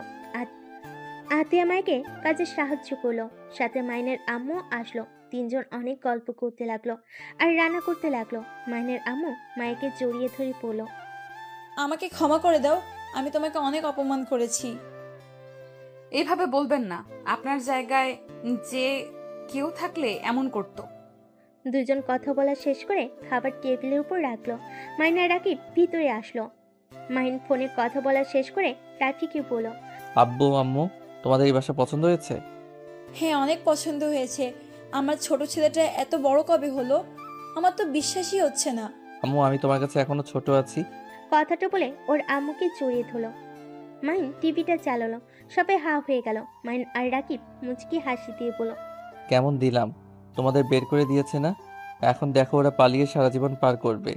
আতিয়া মাইকে কাজে সাহায্য করলো, সাথে মাইনের আম্মু আসলো। তিনজন অনেক গল্প করতে লাগলো আর রান্না করতে লাগলো। মাইনের আম্মু মাইকে জড়িয়ে ধরে পড়লো। আমাকে ক্ষমা করে দাও, আমি তোমাকে অনেক অপমান করেছি। এইভাবে বলবেন না, আপনার জায়গায় যে কেউ থাকলে এমন করতো। দুজন কথা বলা শেষ করে খাবার টেবিলের উপর রাখলো। মাইন আর রাকিব ভিতরে আসলো। মাইন ফোনে কথা বলা শেষ করে রাকিবকে বলল, আব্বু আম্মু, তোমাদের এই বাসা পছন্দ হয়েছে? হ্যাঁ, অনেক পছন্দ হয়েছে। আমার ছোট ছেলেটা এত বড় কবে হলো? আমার তো বিশ্বাসই হচ্ছে না। আম্মু, আমি তোমার কাছে এখনো ছোট আছি। কথাটা বলে ওর আম্মুকে জড়িয়ে ধরলো। মাইন টিভিটা চালালো। সবাই হা হয়ে গেল। মাইন আর রাকিব মুচকি হাসি দিয়ে বলল, কেমন দিলাম? তোমাদের বের করে দিয়েছে না? এখন দেখো ওরা পালিয়ে সারা জীবন পার করবে।